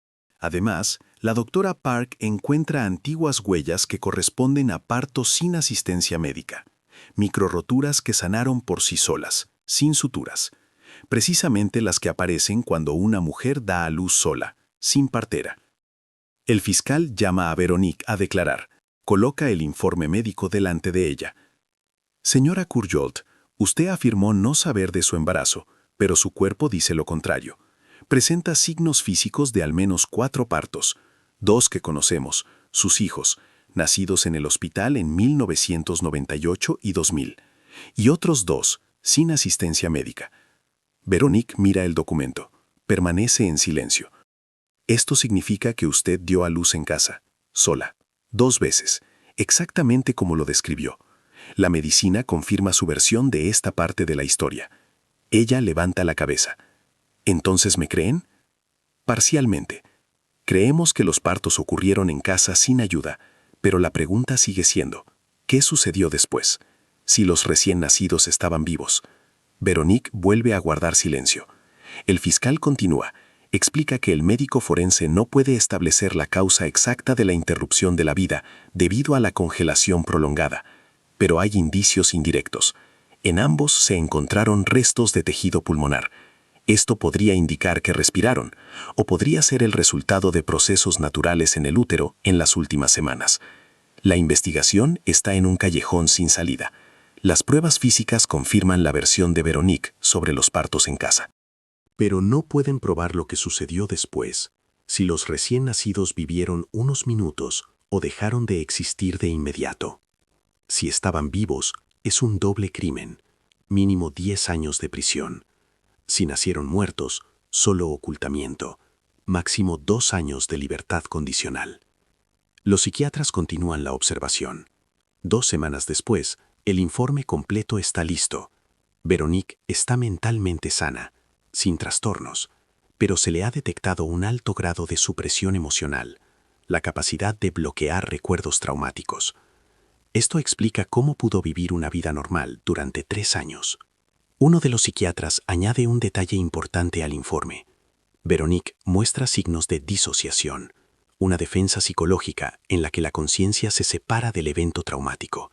Además, la doctora Park encuentra antiguas huellas que corresponden a partos sin asistencia médica, microroturas que sanaron por sí solas, sin suturas, precisamente las que aparecen cuando una mujer da a luz sola, sin partera. El fiscal llama a Veronique a declarar. Coloca el informe médico delante de ella. Señora Courjault, usted afirmó no saber de su embarazo, pero su cuerpo dice lo contrario. Presenta signos físicos de al menos 4 partos, 2 que conocemos, sus hijos, nacidos en el hospital en 1998 y 2000, y otros 2, sin asistencia médica. Veronique mira el documento. Permanece en silencio. Esto significa que usted dio a luz en casa, sola, 2 veces, exactamente como lo describió. La medicina confirma su versión de esta parte de la historia. Ella levanta la cabeza. ¿Entonces me creen? Parcialmente. Creemos que los partos ocurrieron en casa sin ayuda, pero la pregunta sigue siendo, ¿qué sucedió después? Si los recién nacidos estaban vivos. Veronique vuelve a guardar silencio. El fiscal continúa. Explica que el médico forense no puede establecer la causa exacta de la interrupción de la vida debido a la congelación prolongada, pero hay indicios indirectos. En ambos se encontraron restos de tejido pulmonar. Esto podría indicar que respiraron, o podría ser el resultado de procesos naturales en el útero en las últimas semanas. La investigación está en un callejón sin salida. Las pruebas físicas confirman la versión de Veronique sobre los partos en casa. Pero no pueden probar lo que sucedió después, si los recién nacidos vivieron unos minutos o dejaron de existir de inmediato. Si estaban vivos, es un doble crimen, mínimo 10 años de prisión. Si nacieron muertos, solo ocultamiento, máximo 2 años de libertad condicional. Los psiquiatras continúan la observación. 2 semanas después, el informe completo está listo. Veronique está mentalmente sana, sin trastornos, pero se le ha detectado un alto grado de supresión emocional, la capacidad de bloquear recuerdos traumáticos. Esto explica cómo pudo vivir una vida normal durante 3 años. Uno de los psiquiatras añade un detalle importante al informe. Veronique muestra signos de disociación, una defensa psicológica en la que la conciencia se separa del evento traumático.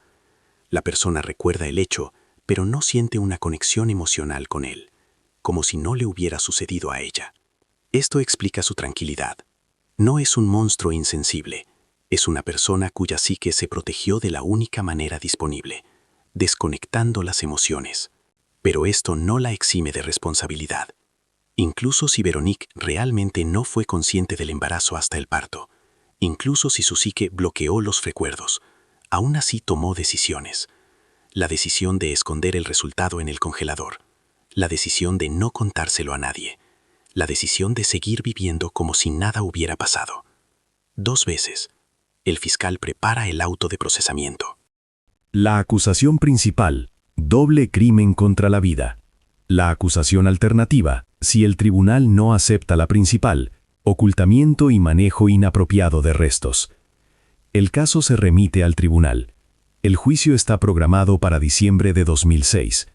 La persona recuerda el hecho, pero no siente una conexión emocional con él, como si no le hubiera sucedido a ella. Esto explica su tranquilidad. No es un monstruo insensible, es una persona cuya psique se protegió de la única manera disponible, desconectando las emociones. Pero esto no la exime de responsabilidad. Incluso si Veronique realmente no fue consciente del embarazo hasta el parto, incluso si su psique bloqueó los recuerdos, aún así tomó decisiones. La decisión de esconder el resultado en el congelador, la decisión de no contárselo a nadie, la decisión de seguir viviendo como si nada hubiera pasado. 2 veces, el fiscal prepara el auto de procesamiento. La acusación principal, doble crimen contra la vida. La acusación alternativa, si el tribunal no acepta la principal, ocultamiento y manejo inapropiado de restos. El caso se remite al tribunal. El juicio está programado para diciembre de 2006.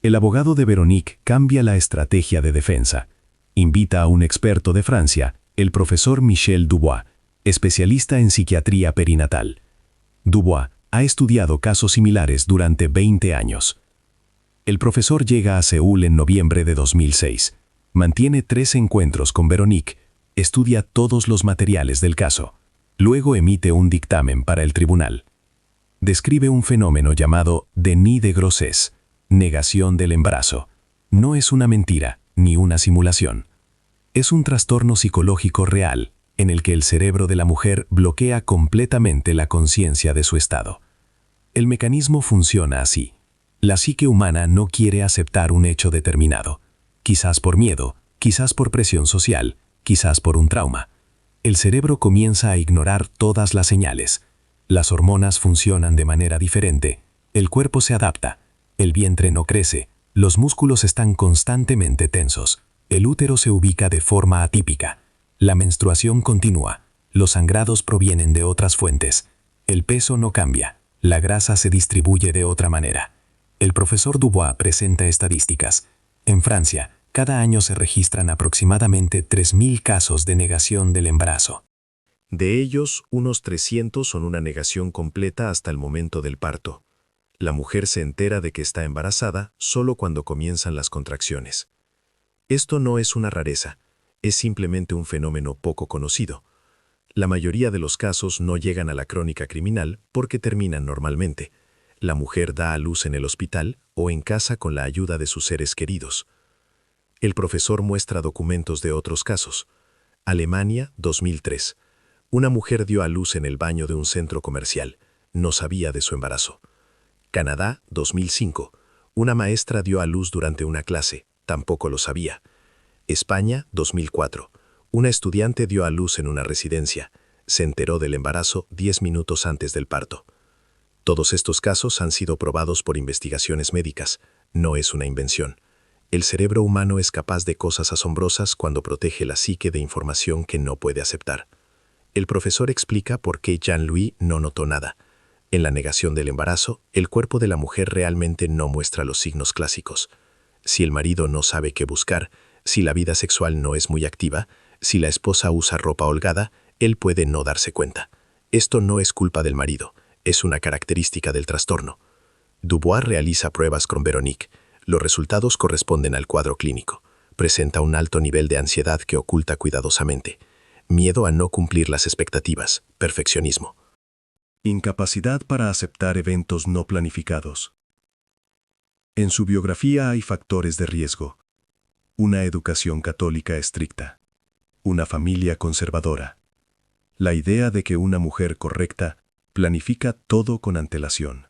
El abogado de Veronique cambia la estrategia de defensa. Invita a un experto de Francia, el profesor Michel Dubois, especialista en psiquiatría perinatal. Dubois ha estudiado casos similares durante 20 años. El profesor llega a Seúl en noviembre de 2006. Mantiene 3 encuentros con Veronique, estudia todos los materiales del caso. Luego emite un dictamen para el tribunal. Describe un fenómeno llamado déni de grossesse, negación del embarazo. No es una mentira, ni una simulación. Es un trastorno psicológico real, en el que el cerebro de la mujer bloquea completamente la conciencia de su estado. El mecanismo funciona así. La psique humana no quiere aceptar un hecho determinado, quizás por miedo, quizás por presión social, quizás por un trauma. El cerebro comienza a ignorar todas las señales. Las hormonas funcionan de manera diferente, el cuerpo se adapta, el vientre no crece, los músculos están constantemente tensos, el útero se ubica de forma atípica, la menstruación continúa, los sangrados provienen de otras fuentes, el peso no cambia, la grasa se distribuye de otra manera. El profesor Dubois presenta estadísticas. En Francia, cada año se registran aproximadamente 3.000 casos de negación del embarazo. De ellos, unos 300 son una negación completa hasta el momento del parto. La mujer se entera de que está embarazada solo cuando comienzan las contracciones. Esto no es una rareza, es simplemente un fenómeno poco conocido. La mayoría de los casos no llegan a la crónica criminal porque terminan normalmente. La mujer da a luz en el hospital o en casa con la ayuda de sus seres queridos. El profesor muestra documentos de otros casos. Alemania, 2003. Una mujer dio a luz en el baño de un centro comercial. No sabía de su embarazo. Canadá, 2005. Una maestra dio a luz durante una clase. Tampoco lo sabía. España, 2004. Una estudiante dio a luz en una residencia. Se enteró del embarazo 10 minutos antes del parto. Todos estos casos han sido probados por investigaciones médicas. No es una invención. El cerebro humano es capaz de cosas asombrosas cuando protege la psique de información que no puede aceptar. El profesor explica por qué Jean-Louis no notó nada. En la negación del embarazo, el cuerpo de la mujer realmente no muestra los signos clásicos. Si el marido no sabe qué buscar, si la vida sexual no es muy activa, si la esposa usa ropa holgada, él puede no darse cuenta. Esto no es culpa del marido, es una característica del trastorno. Dubois realiza pruebas con Véronique. Los resultados corresponden al cuadro clínico. Presenta un alto nivel de ansiedad que oculta cuidadosamente. Miedo a no cumplir las expectativas, perfeccionismo. Incapacidad para aceptar eventos no planificados. En su biografía hay factores de riesgo. Una educación católica estricta. Una familia conservadora. La idea de que una mujer correcta planifica todo con antelación.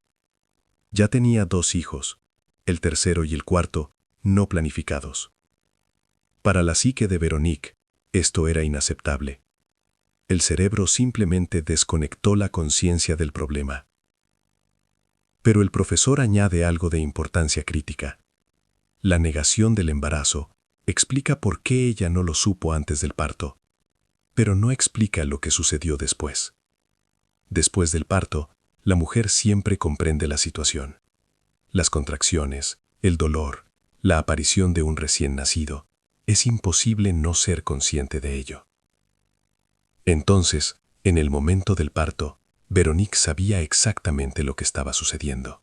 Ya tenía 2 hijos, el tercero y el cuarto, no planificados. Para la psique de Véronique, esto era inaceptable. El cerebro simplemente desconectó la conciencia del problema. Pero el profesor añade algo de importancia crítica. La negación del embarazo explica por qué ella no lo supo antes del parto, pero no explica lo que sucedió después. Después del parto, la mujer siempre comprende la situación. Las contracciones, el dolor, la aparición de un recién nacido, es imposible no ser consciente de ello. Entonces, en el momento del parto, Véronique sabía exactamente lo que estaba sucediendo.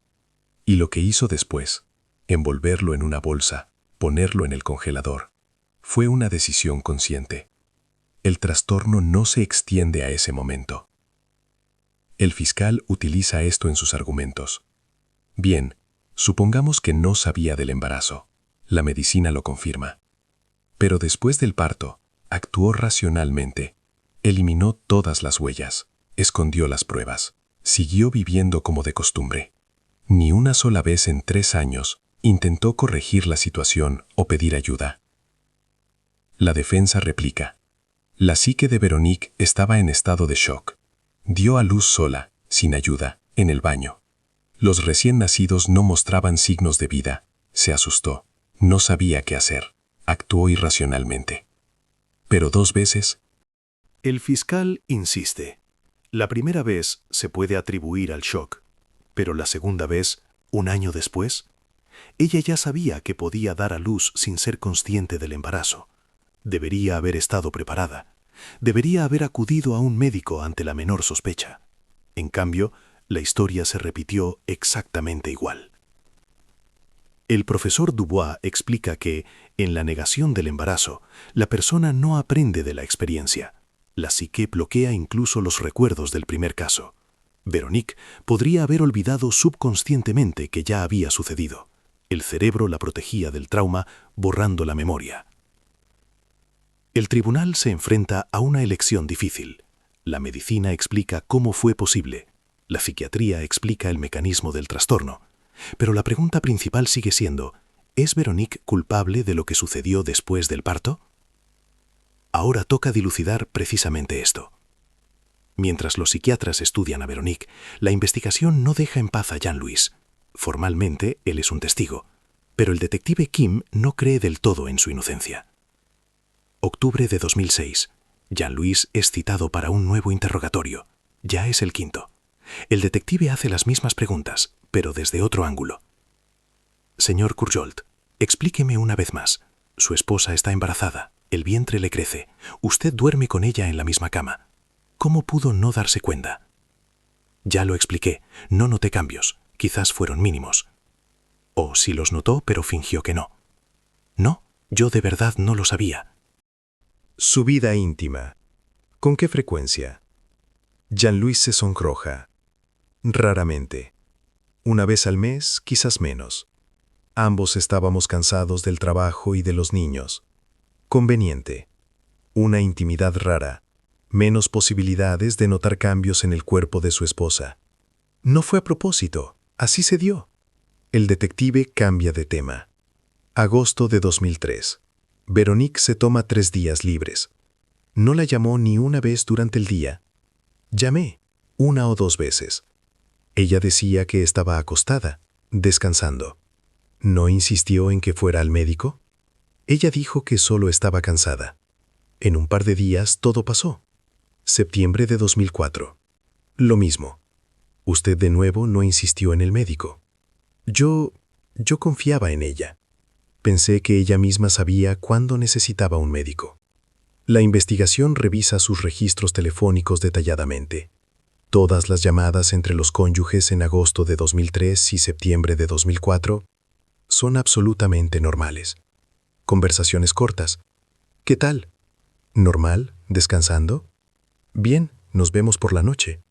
Y lo que hizo después, envolverlo en una bolsa, ponerlo en el congelador, fue una decisión consciente. El trastorno no se extiende a ese momento. El fiscal utiliza esto en sus argumentos. Bien, supongamos que no sabía del embarazo. La medicina lo confirma. Pero después del parto, actuó racionalmente. Eliminó todas las huellas, escondió las pruebas, siguió viviendo como de costumbre. Ni una sola vez en 3 años intentó corregir la situación o pedir ayuda. La defensa replica. La psique de Véronique estaba en estado de shock. Dio a luz sola, sin ayuda, en el baño. Los recién nacidos no mostraban signos de vida. Se asustó. No sabía qué hacer. Actuó irracionalmente. Pero 2 veces. El fiscal insiste. La primera vez se puede atribuir al shock, pero la segunda vez, 1 año después, ella ya sabía que podía dar a luz sin ser consciente del embarazo. Debería haber estado preparada. Debería haber acudido a un médico ante la menor sospecha. En cambio, la historia se repitió exactamente igual. El profesor Dubois explica que, en la negación del embarazo, la persona no aprende de la experiencia. La psique bloquea incluso los recuerdos del primer caso. Véronique podría haber olvidado subconscientemente que ya había sucedido. El cerebro la protegía del trauma, borrando la memoria. El tribunal se enfrenta a una elección difícil. La medicina explica cómo fue posible. La psiquiatría explica el mecanismo del trastorno. Pero la pregunta principal sigue siendo, ¿es Véronique culpable de lo que sucedió después del parto? Ahora toca dilucidar precisamente esto. Mientras los psiquiatras estudian a Véronique, la investigación no deja en paz a Jean-Louis. Formalmente, él es un testigo, pero el detective Kim no cree del todo en su inocencia. Octubre de 2006. Jean-Louis es citado para un nuevo interrogatorio. Ya es el quinto. El detective hace las mismas preguntas, pero desde otro ángulo. Señor Courjault, explíqueme una vez más. Su esposa está embarazada, el vientre le crece, usted duerme con ella en la misma cama. ¿Cómo pudo no darse cuenta? Ya lo expliqué, no noté cambios, quizás fueron mínimos. O sí los notó, pero fingió que no. No, yo de verdad no lo sabía. Su vida íntima. ¿Con qué frecuencia? Jean-Louis se sonroja. Raramente. Una vez al mes, quizás menos. Ambos estábamos cansados del trabajo y de los niños. Conveniente. Una intimidad rara. Menos posibilidades de notar cambios en el cuerpo de su esposa. No fue a propósito, así se dio. El detective cambia de tema. Agosto de 2003. Véronique se toma 3 días libres. No la llamó ni una vez durante el día. Llamé, 1 o 2 veces. Ella decía que estaba acostada, descansando. ¿No insistió en que fuera al médico? Ella dijo que solo estaba cansada. En un par de días todo pasó. Septiembre de 2004. Lo mismo. Usted de nuevo no insistió en el médico. Yo confiaba en ella. Pensé que ella misma sabía cuándo necesitaba un médico. La investigación revisa sus registros telefónicos detalladamente. Todas las llamadas entre los cónyuges en agosto de 2003 y septiembre de 2004 son absolutamente normales. Conversaciones cortas. ¿Qué tal? ¿Normal? ¿Descansando? Bien, nos vemos por la noche.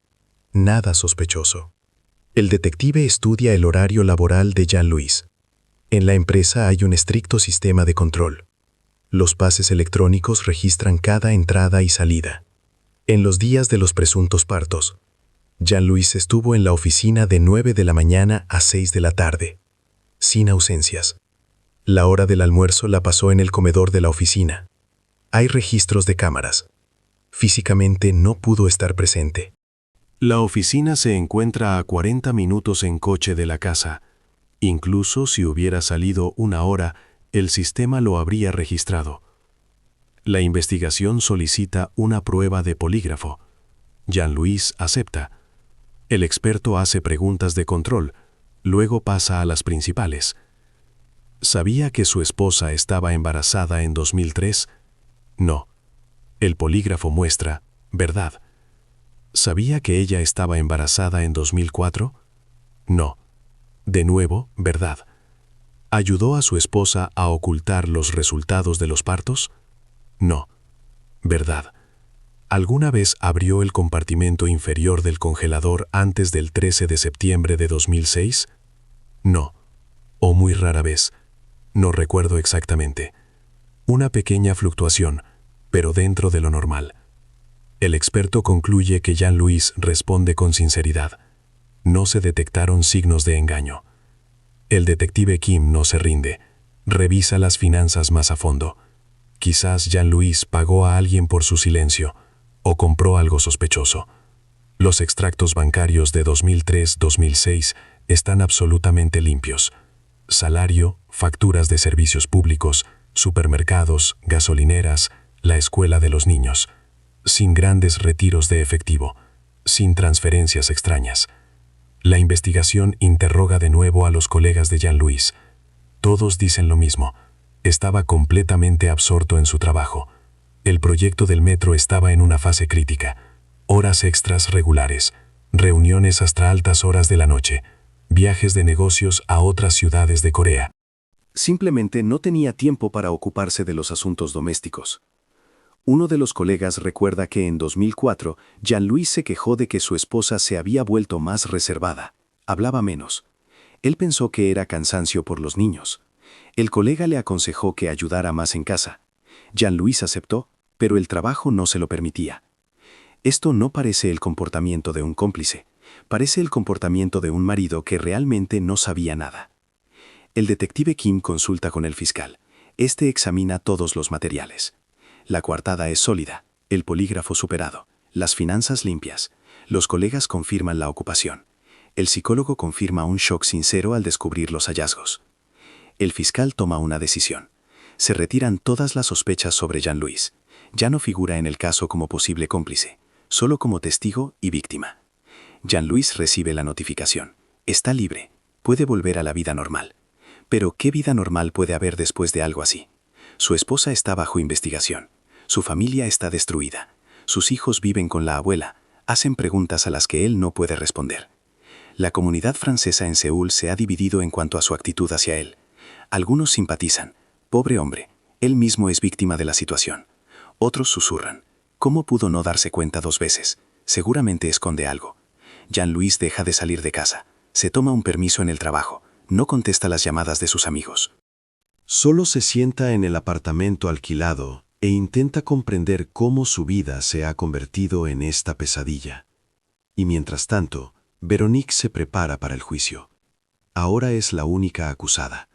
Nada sospechoso. El detective estudia el horario laboral de Jean-Louis. En la empresa hay un estricto sistema de control. Los pases electrónicos registran cada entrada y salida. En los días de los presuntos partos, Jean-Louis estuvo en la oficina de 9 de la mañana a 6 de la tarde, sin ausencias. La hora del almuerzo la pasó en el comedor de la oficina. Hay registros de cámaras. Físicamente no pudo estar presente. La oficina se encuentra a 40 minutos en coche de la casa. Incluso si hubiera salido 1 hora, el sistema lo habría registrado. La investigación solicita una prueba de polígrafo. Jean-Louis acepta. El experto hace preguntas de control, luego pasa a las principales. ¿Sabía que su esposa estaba embarazada en 2003? No. El polígrafo muestra, verdad. ¿Sabía que ella estaba embarazada en 2004? No. De nuevo, verdad. ¿Ayudó a su esposa a ocultar los resultados de los partos? No. Verdad. ¿Alguna vez abrió el compartimento inferior del congelador antes del 13 de septiembre de 2006? No. O muy rara vez. No recuerdo exactamente. Una pequeña fluctuación, pero dentro de lo normal. El experto concluye que Jean-Louis responde con sinceridad. No se detectaron signos de engaño. El detective Kim no se rinde. Revisa las finanzas más a fondo. Quizás Jean-Louis pagó a alguien por su silencio o compró algo sospechoso. Los extractos bancarios de 2003-2006 están absolutamente limpios. Salario, facturas de servicios públicos, supermercados, gasolineras, la escuela de los niños. Sin grandes retiros de efectivo, sin transferencias extrañas. La investigación interroga de nuevo a los colegas de Jean-Louis. Todos dicen lo mismo. Estaba completamente absorto en su trabajo. El proyecto del metro estaba en una fase crítica. Horas extras regulares, reuniones hasta altas horas de la noche, viajes de negocios a otras ciudades de Corea. Simplemente no tenía tiempo para ocuparse de los asuntos domésticos. Uno de los colegas recuerda que en 2004, Jean-Louis se quejó de que su esposa se había vuelto más reservada, hablaba menos. Él pensó que era cansancio por los niños. El colega le aconsejó que ayudara más en casa. Jean-Louis aceptó, pero el trabajo no se lo permitía. Esto no parece el comportamiento de un cómplice. Parece el comportamiento de un marido que realmente no sabía nada. El detective Kim consulta con el fiscal. Este examina todos los materiales. La coartada es sólida, el polígrafo superado, las finanzas limpias. Los colegas confirman la ocupación. El psicólogo confirma un shock sincero al descubrir los hallazgos. El fiscal toma una decisión. Se retiran todas las sospechas sobre Jean-Louis. Ya no figura en el caso como posible cómplice, solo como testigo y víctima. Jean-Louis recibe la notificación. Está libre, puede volver a la vida normal. Pero ¿qué vida normal puede haber después de algo así? Su esposa está bajo investigación. Su familia está destruida. Sus hijos viven con la abuela. Hacen preguntas a las que él no puede responder. La comunidad francesa en Seúl se ha dividido en cuanto a su actitud hacia él. Algunos simpatizan. Pobre hombre, él mismo es víctima de la situación. Otros susurran. ¿Cómo pudo no darse cuenta 2 veces? Seguramente esconde algo. Jean-Louis deja de salir de casa. Se toma un permiso en el trabajo. No contesta las llamadas de sus amigos. Solo se sienta en el apartamento alquilado e intenta comprender cómo su vida se ha convertido en esta pesadilla. Y mientras tanto, Véronique se prepara para el juicio. Ahora es la única acusada.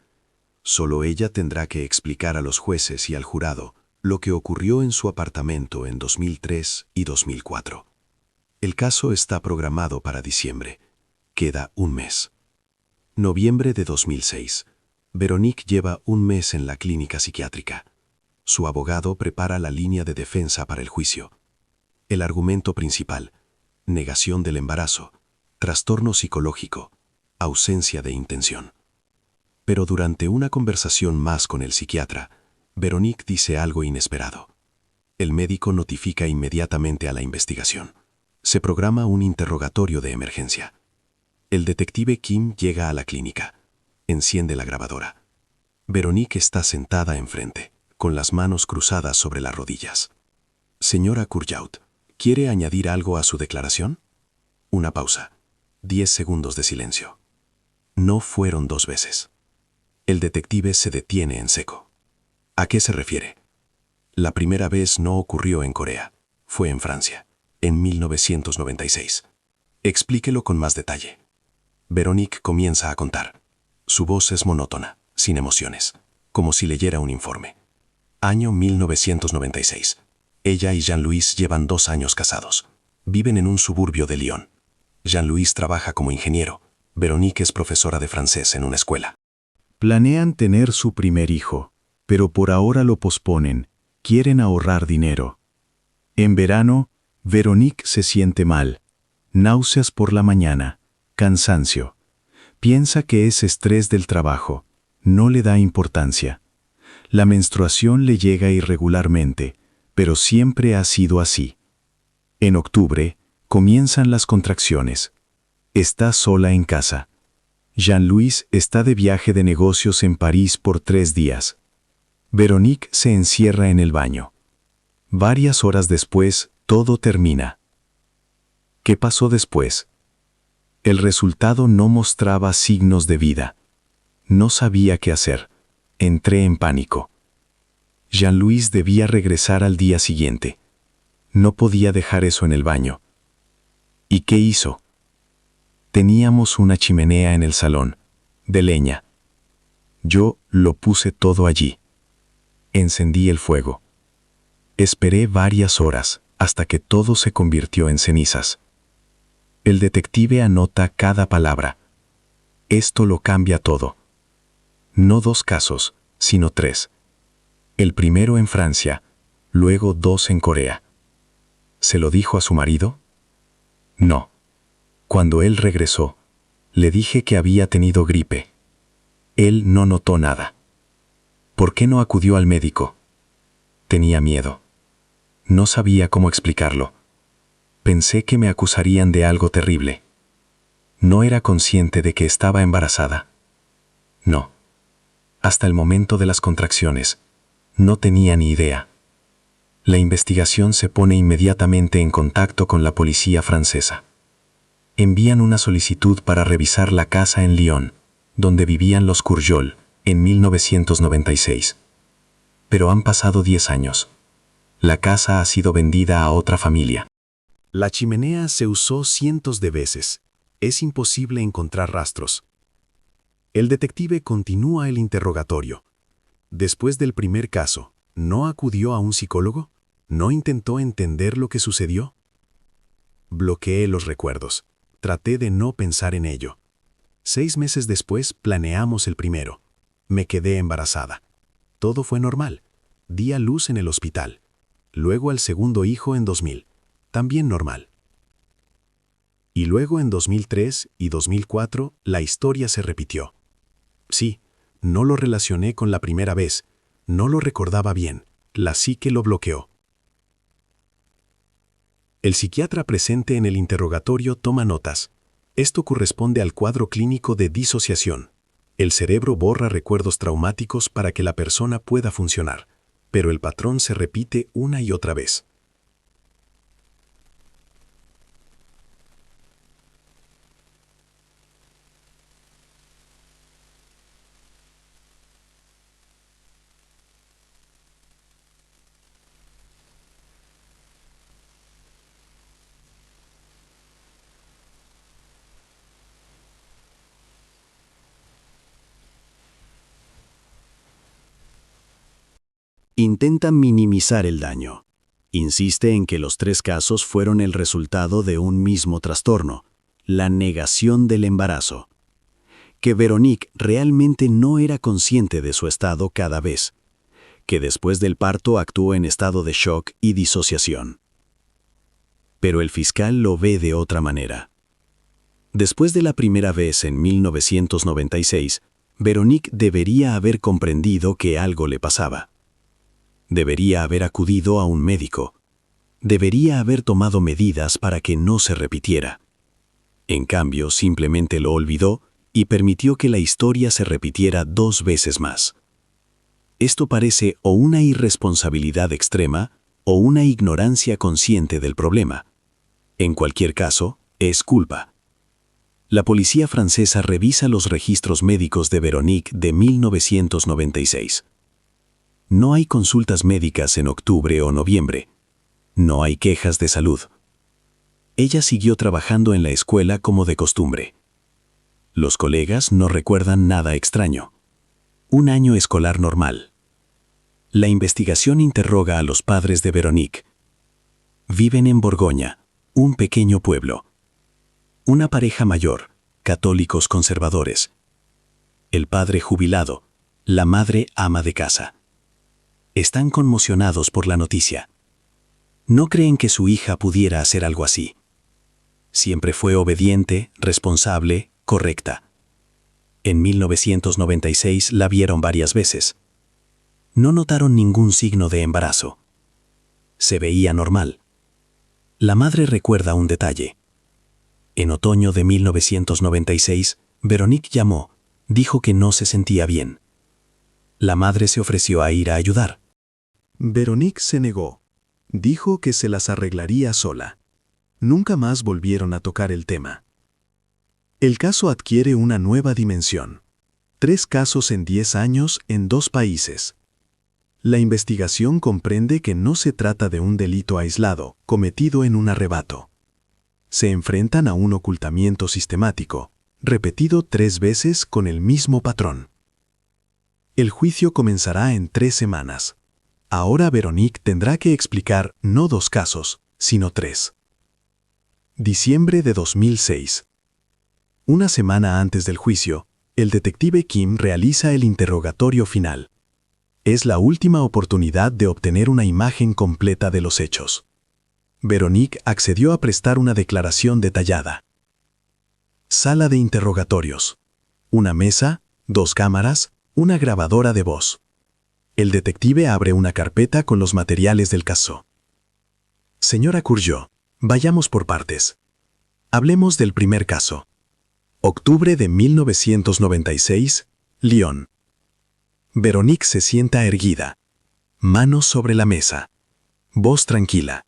Solo ella tendrá que explicar a los jueces y al jurado lo que ocurrió en su apartamento en 2003 y 2004. El caso está programado para diciembre. Queda un mes. Noviembre de 2006. Véronique lleva un mes en la clínica psiquiátrica. Su abogado prepara la línea de defensa para el juicio. El argumento principal: negación del embarazo, trastorno psicológico, ausencia de intención. Pero durante una conversación más con el psiquiatra, Véronique dice algo inesperado. El médico notifica inmediatamente a la investigación. Se programa un interrogatorio de emergencia. El detective Kim llega a la clínica. Enciende la grabadora. Véronique está sentada enfrente, con las manos cruzadas sobre las rodillas. Señora Courjault, ¿quiere añadir algo a su declaración? Una pausa. 10 segundos de silencio. No fueron 2 veces. El detective se detiene en seco. ¿A qué se refiere? La primera vez no ocurrió en Corea. Fue en Francia, en 1996. Explíquelo con más detalle. Véronique comienza a contar. Su voz es monótona, sin emociones, como si leyera un informe. Año 1996. Ella y Jean-Louis llevan 2 años casados. Viven en un suburbio de Lyon. Jean-Louis trabaja como ingeniero. Véronique es profesora de francés en una escuela. Planean tener su primer hijo, pero por ahora lo posponen. Quieren ahorrar dinero. En verano, Véronique se siente mal. Náuseas por la mañana. Cansancio. Piensa que es estrés del trabajo. No le da importancia. La menstruación le llega irregularmente, pero siempre ha sido así. En octubre, comienzan las contracciones. Está sola en casa. Jean-Louis está de viaje de negocios en París por 3 días. Véronique se encierra en el baño. Varias horas después, todo termina. ¿Qué pasó después? El resultado no mostraba signos de vida. No sabía qué hacer. Entré en pánico. Jean-Louis debía regresar al día siguiente. No podía dejar eso en el baño. ¿Y qué hizo? Teníamos una chimenea en el salón, de leña. Yo lo puse todo allí. Encendí el fuego. Esperé varias horas hasta que todo se convirtió en cenizas. El detective anota cada palabra. Esto lo cambia todo. No 2 casos, sino 3. El primero en Francia, luego 2 en Corea. ¿Se lo dijo a su marido? No. Cuando él regresó, le dije que había tenido gripe. Él no notó nada. ¿Por qué no acudió al médico? Tenía miedo. No sabía cómo explicarlo. Pensé que me acusarían de algo terrible. No era consciente de que estaba embarazada. No. Hasta el momento de las contracciones, no tenía ni idea. La investigación se pone inmediatamente en contacto con la policía francesa. Envían una solicitud para revisar la casa en Lyon, donde vivían los Courjault, en 1996. Pero han pasado 10 años. La casa ha sido vendida a otra familia. La chimenea se usó cientos de veces, Es imposible encontrar rastros. El detective continúa el interrogatorio. Después del primer caso, ¿no acudió a un psicólogo? ¿No intentó entender lo que sucedió? Bloqueé los recuerdos. Traté de no pensar en ello. 6 meses después planeamos el primero. Me quedé embarazada. Todo fue normal. Di a luz en el hospital. Luego al segundo hijo en 2000. También normal. Y luego en 2003 y 2004 la historia se repitió. Sí, no lo relacioné con la primera vez. No lo recordaba bien. La psique lo bloqueó. El psiquiatra presente en el interrogatorio toma notas. Esto corresponde al cuadro clínico de disociación. El cerebro borra recuerdos traumáticos para que la persona pueda funcionar, pero el patrón se repite una y otra vez. Intenta minimizar el daño. Insiste en que los 3 casos fueron el resultado de un mismo trastorno, la negación del embarazo. Que Veronique realmente no era consciente de su estado cada vez. Que después del parto actuó en estado de shock y disociación. Pero el fiscal lo ve de otra manera. Después de la primera vez en 1996, Veronique debería haber comprendido que algo le pasaba. Debería haber acudido a un médico. Debería haber tomado medidas para que no se repitiera. En cambio, simplemente lo olvidó y permitió que la historia se repitiera 2 veces más. Esto parece o una irresponsabilidad extrema o una ignorancia consciente del problema. En cualquier caso, es culpa. La policía francesa revisa los registros médicos de Veronique de 1996. No hay consultas médicas en octubre o noviembre. No hay quejas de salud. Ella siguió trabajando en la escuela como de costumbre. Los colegas no recuerdan nada extraño. Un año escolar normal. La investigación interroga a los padres de Veronique. Viven en Borgoña, un pequeño pueblo. Una pareja mayor, católicos conservadores. El padre jubilado, la madre ama de casa. Están conmocionados por la noticia. No creen que su hija pudiera hacer algo así. Siempre fue obediente, responsable, correcta. En 1996 la vieron varias veces. No notaron ningún signo de embarazo. Se veía normal. La madre recuerda un detalle. En otoño de 1996, Veronique llamó, dijo que no se sentía bien. La madre se ofreció a ir a ayudar. Veronique se negó. Dijo que se las arreglaría sola. Nunca más volvieron a tocar el tema. El caso adquiere una nueva dimensión. 3 casos en 10 años en 2 países. La investigación comprende que no se trata de un delito aislado, cometido en un arrebato. Se enfrentan a un ocultamiento sistemático, repetido 3 veces con el mismo patrón. El juicio comenzará en 3 semanas. Ahora Veronique tendrá que explicar no 2 casos, sino 3. Diciembre de 2006. Una semana antes del juicio, el detective Kim realiza el interrogatorio final. Es la última oportunidad de obtener una imagen completa de los hechos. Veronique accedió a prestar una declaración detallada. Sala de interrogatorios. Una mesa, 2 cámaras, una grabadora de voz. El detective abre una carpeta con los materiales del caso. Señora Courgeot, vayamos por partes. Hablemos del primer caso. Octubre de 1996, Lyon. Veronique se sienta erguida. Manos sobre la mesa. Voz tranquila.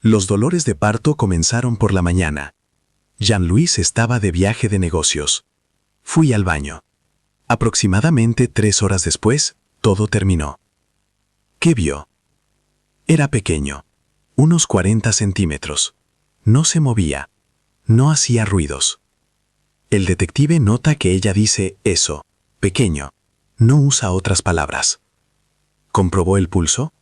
Los dolores de parto comenzaron por la mañana. Jean-Louis estaba de viaje de negocios. Fui al baño. Aproximadamente 3 horas después, todo terminó. ¿Qué vio? Era pequeño, unos 40 centímetros. No se movía. No hacía ruidos. El detective nota que ella dice eso, pequeño. No usa otras palabras. ¿Comprobó el pulso?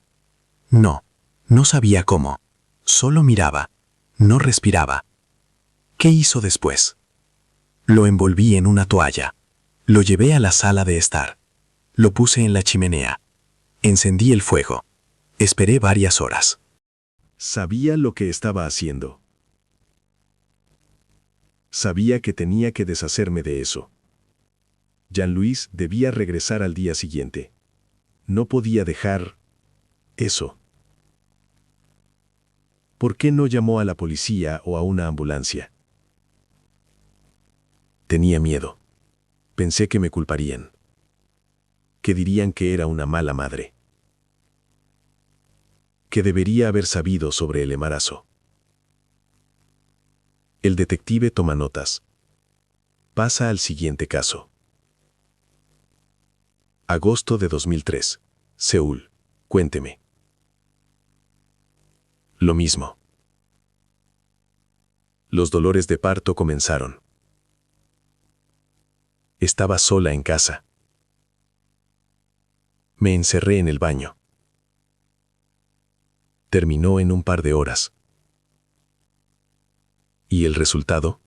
No, no sabía cómo. Solo miraba. No respiraba. ¿Qué hizo después? Lo envolví en una toalla. Lo llevé a la sala de estar. Lo puse en la chimenea. Encendí el fuego. Esperé varias horas. Sabía lo que estaba haciendo. Sabía que tenía que deshacerme de eso. Jean-Louis debía regresar al día siguiente. No podía dejar eso. ¿Por qué no llamó a la policía o a una ambulancia? Tenía miedo. Pensé que me culparían. Que dirían que era una mala madre. Que debería haber sabido sobre el embarazo. El detective toma notas. Pasa al siguiente caso. Agosto de 2003. Seúl. Cuénteme. Lo mismo. Los dolores de parto comenzaron. Estaba sola en casa. Me encerré en el baño. Terminó en un par de horas. ¿Y el resultado?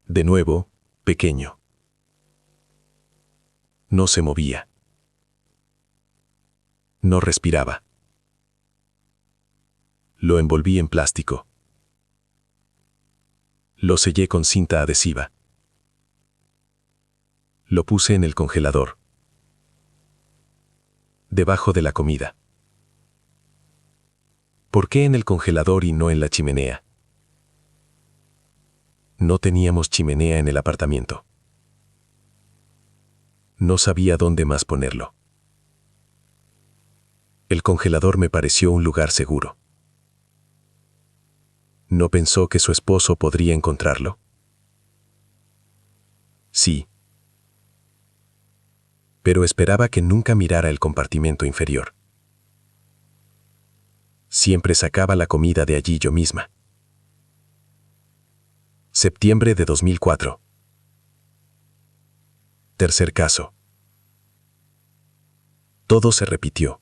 De nuevo, pequeño. No se movía. No respiraba. Lo envolví en plástico. Lo sellé con cinta adhesiva. Lo puse en el congelador. Debajo de la comida. ¿Por qué en el congelador y no en la chimenea? No teníamos chimenea en el apartamento. No sabía dónde más ponerlo. El congelador me pareció un lugar seguro. ¿No pensó que su esposo podría encontrarlo? Sí. Pero esperaba que nunca mirara el compartimento inferior. Siempre sacaba la comida de allí yo misma. Septiembre de 2004. Tercer caso. Todo se repitió.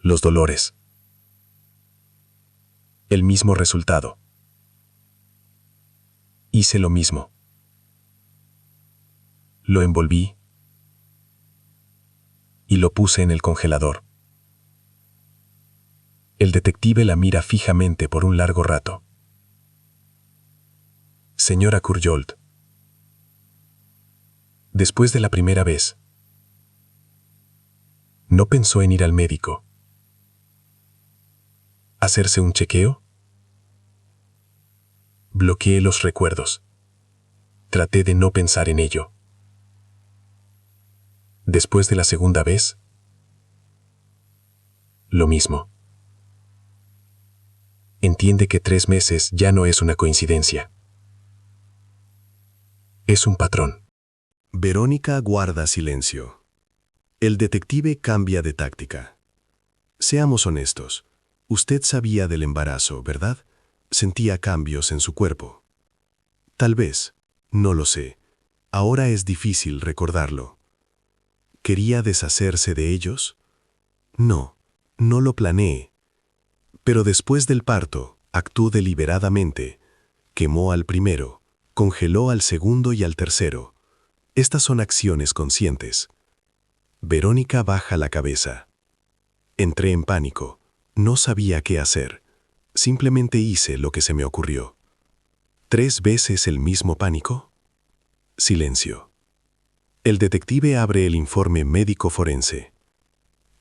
Los dolores. El mismo resultado. Hice lo mismo. Lo envolví y lo puse en el congelador. El detective la mira fijamente por un largo rato. Señora Kurjold. Después de la primera vez, ¿no pensó en ir al médico? ¿Hacerse un chequeo? Bloqueé los recuerdos. Traté de no pensar en ello. Después de la segunda vez, lo mismo. Entiende que 3 meses ya no es una coincidencia. Es un patrón. Verónica guarda silencio. El detective cambia de táctica. Seamos honestos. Usted sabía del embarazo, ¿verdad? Sentía cambios en su cuerpo. Tal vez, no lo sé. Ahora es difícil recordarlo. ¿Quería deshacerse de ellos? No, no lo planeé. Pero después del parto, actuó deliberadamente. Quemó al primero, congeló al segundo y al tercero. Estas son acciones conscientes. Verónica baja la cabeza. Entré en pánico. No sabía qué hacer. Simplemente hice lo que se me ocurrió. ¿3 veces el mismo pánico? Silencio. El detective abre el informe médico forense.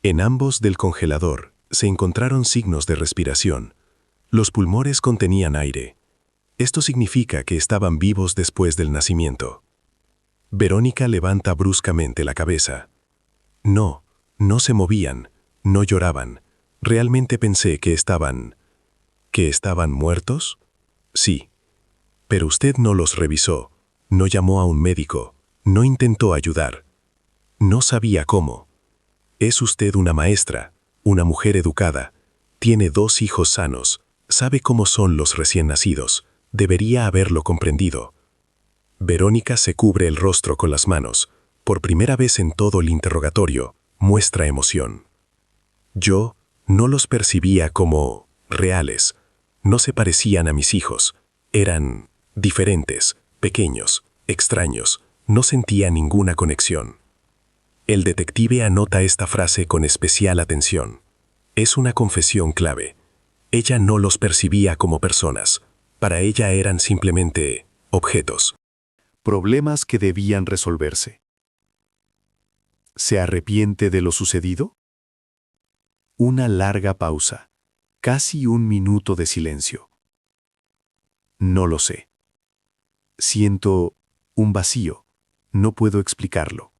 En ambos del congelador se encontraron signos de respiración. Los pulmones contenían aire. Esto significa que estaban vivos después del nacimiento. Verónica levanta bruscamente la cabeza. No, no se movían, no lloraban. Realmente pensé que estaban... ¿Que estaban muertos? Sí. Pero usted no los revisó, no llamó a un médico, no intentó ayudar. No sabía cómo. Es usted una maestra, una mujer educada, tiene 2 hijos sanos, Sabe cómo son los recién nacidos. Debería haberlo comprendido. Verónica se cubre el rostro con las manos. Por primera vez en todo el interrogatorio, muestra emoción. Yo no los percibía como reales. No se parecían a mis hijos. Eran diferentes, pequeños, extraños. No sentía ninguna conexión. El detective anota esta frase con especial atención. Es una confesión clave. Ella no los percibía como personas. Para ella eran simplemente objetos. Problemas que debían resolverse. ¿Se arrepiente de lo sucedido? Una larga pausa. Casi un minuto de silencio. No lo sé. Siento un vacío. No puedo explicarlo.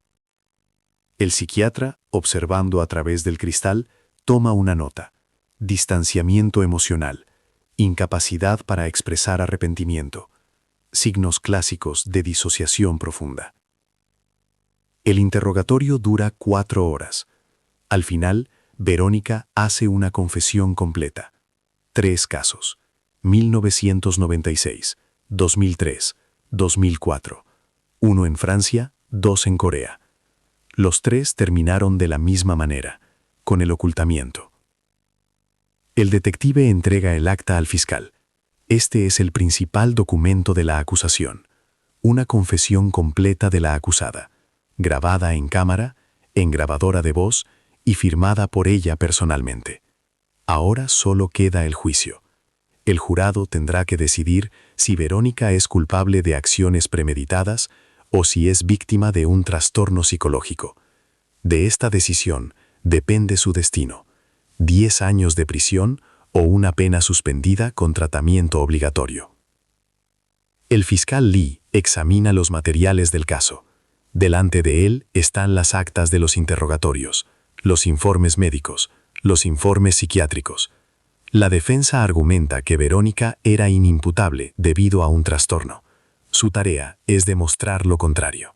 El psiquiatra, observando a través del cristal, toma una nota. Distanciamiento emocional. Incapacidad para expresar arrepentimiento. Signos clásicos de disociación profunda. El interrogatorio dura 4 horas. Al final, Verónica hace una confesión completa. 3 casos. 1996, 2003, 2004. 1 en Francia, 2 en Corea. Los 3 terminaron de la misma manera, con el ocultamiento. El detective entrega el acta al fiscal. Este es el principal documento de la acusación. Una confesión completa de la acusada, grabada en cámara, en grabadora de voz y firmada por ella personalmente. Ahora solo queda el juicio. El jurado tendrá que decidir si Verónica es culpable de acciones premeditadas o si es víctima de un trastorno psicológico. De esta decisión depende su destino: 10 años de prisión o una pena suspendida con tratamiento obligatorio. El fiscal Lee examina los materiales del caso. Delante de él están las actas de los interrogatorios, los informes médicos, los informes psiquiátricos. La defensa argumenta que Verónica era inimputable debido a un trastorno. Su tarea es demostrar lo contrario.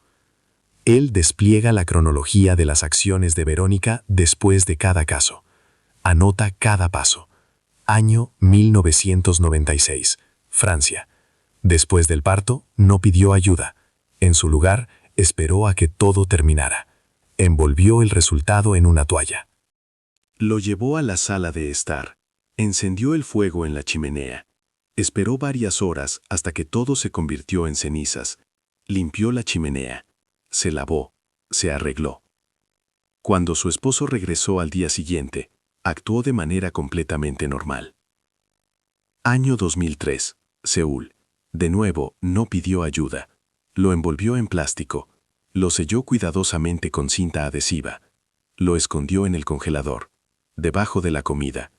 Él despliega la cronología de las acciones de Verónica después de cada caso. Anota cada paso. Año 1996, Francia. Después del parto, no pidió ayuda. En su lugar, esperó a que todo terminara. Envolvió el resultado en una toalla. Lo llevó a la sala de estar. Encendió el fuego en la chimenea. Esperó varias horas hasta que todo se convirtió en cenizas. Limpió la chimenea. Se lavó. Se arregló. Cuando su esposo regresó al día siguiente, actuó de manera completamente normal. Año 2003, Seúl. De nuevo, no pidió ayuda. Lo envolvió en plástico. Lo selló cuidadosamente con cinta adhesiva. Lo escondió en el congelador, debajo de la comida.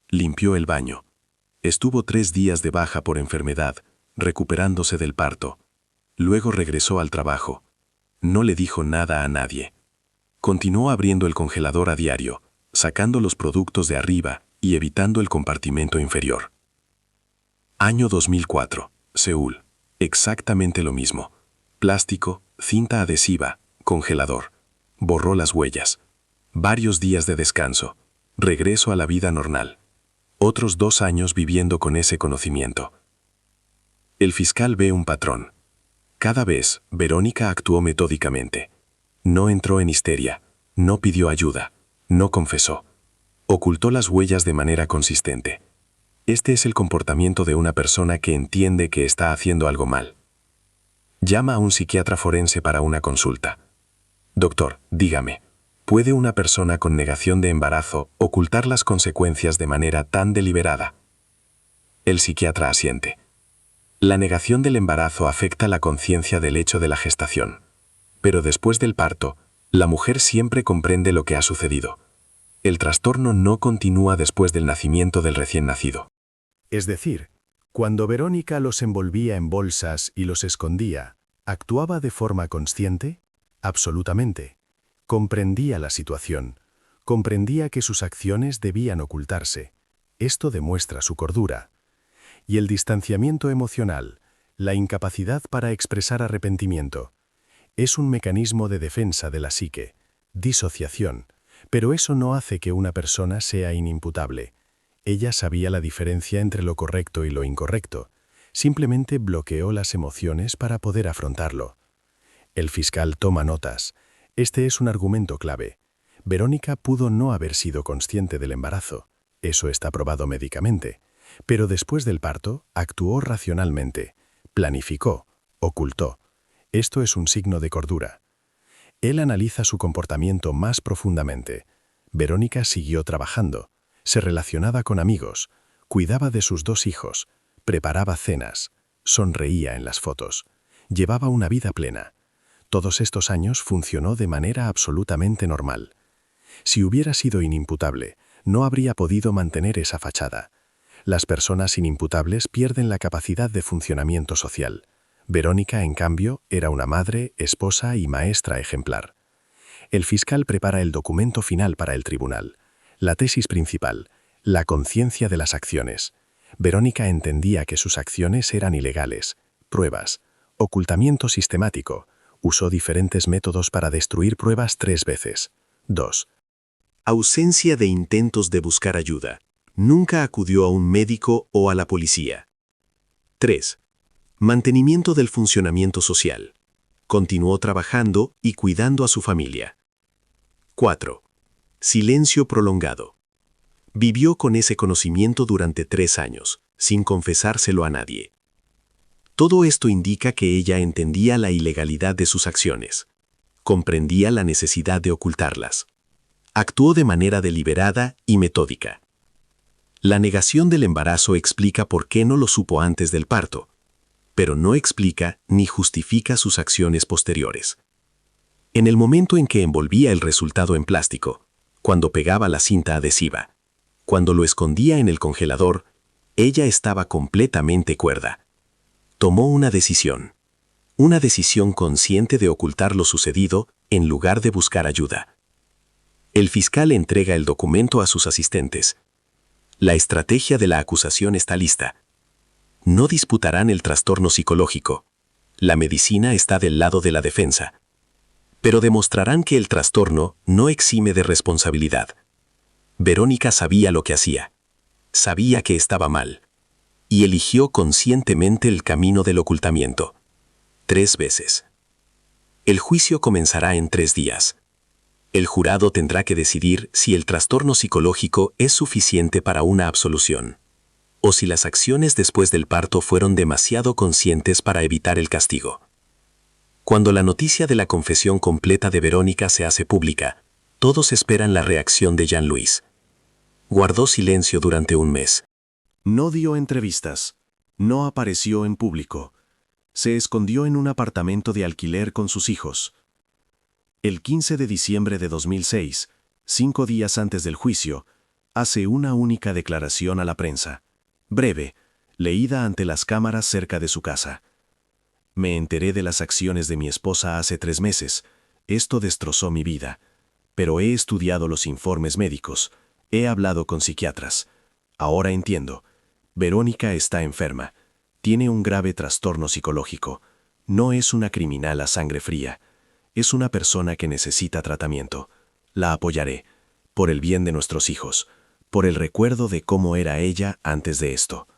Limpió el baño. Estuvo 3 días de baja por enfermedad, recuperándose del parto. Luego regresó al trabajo. No le dijo nada a nadie. Continuó abriendo el congelador a diario, sacando los productos de arriba y evitando el compartimento inferior. Año 2004, Seúl. Exactamente lo mismo. Plástico, cinta adhesiva, congelador. Borró las huellas. Varios días de descanso. Regreso a la vida normal. Otros 2 años viviendo con ese conocimiento. El fiscal ve un patrón. Cada vez, Verónica actuó metódicamente. No entró en histeria. No pidió ayuda. No confesó. Ocultó las huellas de manera consistente. Este es el comportamiento de una persona que entiende que está haciendo algo mal. Llama a un psiquiatra forense para una consulta. Doctor, dígame, ¿puede una persona con negación de embarazo ocultar las consecuencias de manera tan deliberada? El psiquiatra asiente. La negación del embarazo afecta la conciencia del hecho de la gestación. Pero después del parto, la mujer siempre comprende lo que ha sucedido. El trastorno no continúa después del nacimiento del recién nacido. Es decir, cuando Verónica los envolvía en bolsas y los escondía, ¿actuaba de forma consciente? Absolutamente. Comprendía la situación. Comprendía que sus acciones debían ocultarse. Esto demuestra su cordura. Y el distanciamiento emocional, la incapacidad para expresar arrepentimiento, es un mecanismo de defensa de la psique, disociación, pero eso no hace que una persona sea inimputable. Ella sabía la diferencia entre lo correcto y lo incorrecto. Simplemente bloqueó las emociones para poder afrontarlo. El fiscal toma notas. Este es un argumento clave. Verónica pudo no haber sido consciente del embarazo. Eso está probado médicamente. Pero después del parto, actuó racionalmente. Planificó. Ocultó. Esto es un signo de cordura. Él analiza su comportamiento más profundamente. Verónica siguió trabajando. Se relacionaba con amigos. Cuidaba de sus 2 hijos. Preparaba cenas. Sonreía en las fotos. Llevaba una vida plena. Todos estos años funcionó de manera absolutamente normal. Si hubiera sido inimputable, no habría podido mantener esa fachada. Las personas inimputables pierden la capacidad de funcionamiento social. Verónica, en cambio, era una madre, esposa y maestra ejemplar. El fiscal prepara el documento final para el tribunal. La tesis principal, la conciencia de las acciones. Verónica entendía que sus acciones eran ilegales. Pruebas. Ocultamiento sistemático. Usó diferentes métodos para destruir pruebas 3 veces. 2. Ausencia de intentos de buscar ayuda. Nunca acudió a un médico o a la policía. 3. Mantenimiento del funcionamiento social. Continuó trabajando y cuidando a su familia. 4. Silencio prolongado. Vivió con ese conocimiento durante 3 años, sin confesárselo a nadie. Todo esto indica que ella entendía la ilegalidad de sus acciones. Comprendía la necesidad de ocultarlas. Actuó de manera deliberada y metódica. La negación del embarazo explica por qué no lo supo antes del parto, pero no explica ni justifica sus acciones posteriores. En el momento en que envolvía el resultado en plástico, cuando pegaba la cinta adhesiva, cuando lo escondía en el congelador, ella estaba completamente cuerda. Tomó una decisión consciente de ocultar lo sucedido en lugar de buscar ayuda. El fiscal entrega el documento a sus asistentes. La estrategia de la acusación está lista. No disputarán el trastorno psicológico. La medicina está del lado de la defensa. Pero demostrarán que el trastorno no exime de responsabilidad. Verónica sabía lo que hacía. Sabía que estaba mal. Y eligió conscientemente el camino del ocultamiento. 3 veces. El juicio comenzará en 3 días. El jurado tendrá que decidir si el trastorno psicológico es suficiente para una absolución, o si las acciones después del parto fueron demasiado conscientes para evitar el castigo. Cuando la noticia de la confesión completa de Verónica se hace pública, todos esperan la reacción de Jean-Louis. Guardó silencio durante 1 mes. No dio entrevistas. No apareció en público. Se escondió en un apartamento de alquiler con sus hijos. El 15 de diciembre de 2006, 5 días antes del juicio, hace una única declaración a la prensa. Breve, leída ante las cámaras cerca de su casa. Me enteré de las acciones de mi esposa hace 3 meses. Esto destrozó mi vida. Pero he estudiado los informes médicos. He hablado con psiquiatras. Ahora entiendo. Verónica está enferma. Tiene un grave trastorno psicológico. No es una criminal a sangre fría. Es una persona que necesita tratamiento. La apoyaré. Por el bien de nuestros hijos. Por el recuerdo de cómo era ella antes de esto.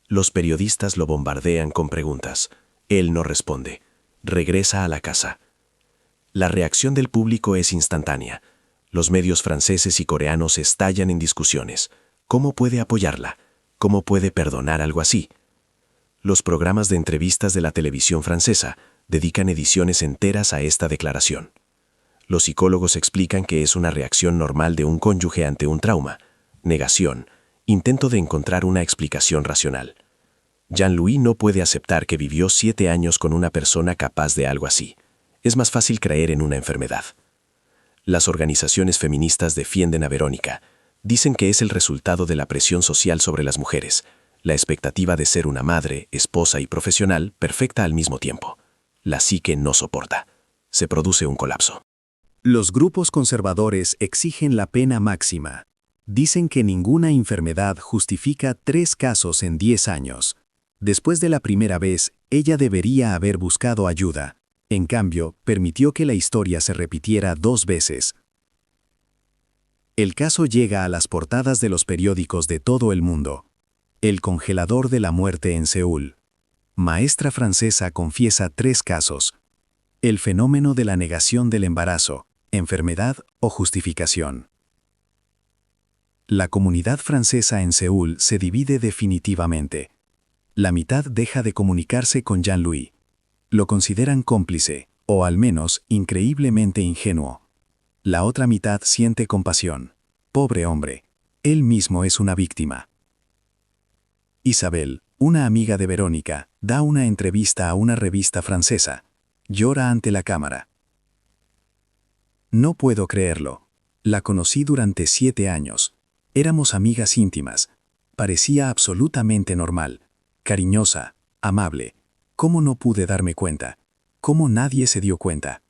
Los periodistas lo bombardean con preguntas. Él no responde. Regresa a la casa. La reacción del público es instantánea. Los medios franceses y coreanos estallan en discusiones. ¿Cómo puede apoyarla? ¿Cómo puede perdonar algo así? Los programas de entrevistas de la televisión francesa dedican ediciones enteras a esta declaración. Los psicólogos explican que es una reacción normal de un cónyuge ante un trauma, negación, intento de encontrar una explicación racional. Jean-Louis no puede aceptar que vivió 7 años con una persona capaz de algo así. Es más fácil creer en una enfermedad. Las organizaciones feministas defienden a Verónica. Dicen que es el resultado de la presión social sobre las mujeres, la expectativa de ser una madre, esposa y profesional perfecta al mismo tiempo. La psique no soporta. Se produce un colapso. Los grupos conservadores exigen la pena máxima. Dicen que ninguna enfermedad justifica 3 casos en 10 años. Después de la primera vez, ella debería haber buscado ayuda. En cambio, permitió que la historia se repitiera 2 veces. El caso llega a las portadas de los periódicos de todo el mundo. El congelador de la muerte en Seúl. Maestra francesa confiesa 3 casos. El fenómeno de la negación del embarazo, enfermedad o justificación. La comunidad francesa en Seúl se divide definitivamente. La mitad deja de comunicarse con Jean-Louis. Lo consideran cómplice, o al menos increíblemente ingenuo. La otra mitad siente compasión. Pobre hombre, él mismo es una víctima. Isabel, una amiga de Verónica, da una entrevista a una revista francesa. Llora ante la cámara. No puedo creerlo. La conocí durante 7 años. Éramos amigas íntimas. Parecía absolutamente normal, cariñosa, amable. ¿Cómo no pude darme cuenta? ¿Cómo nadie se dio cuenta?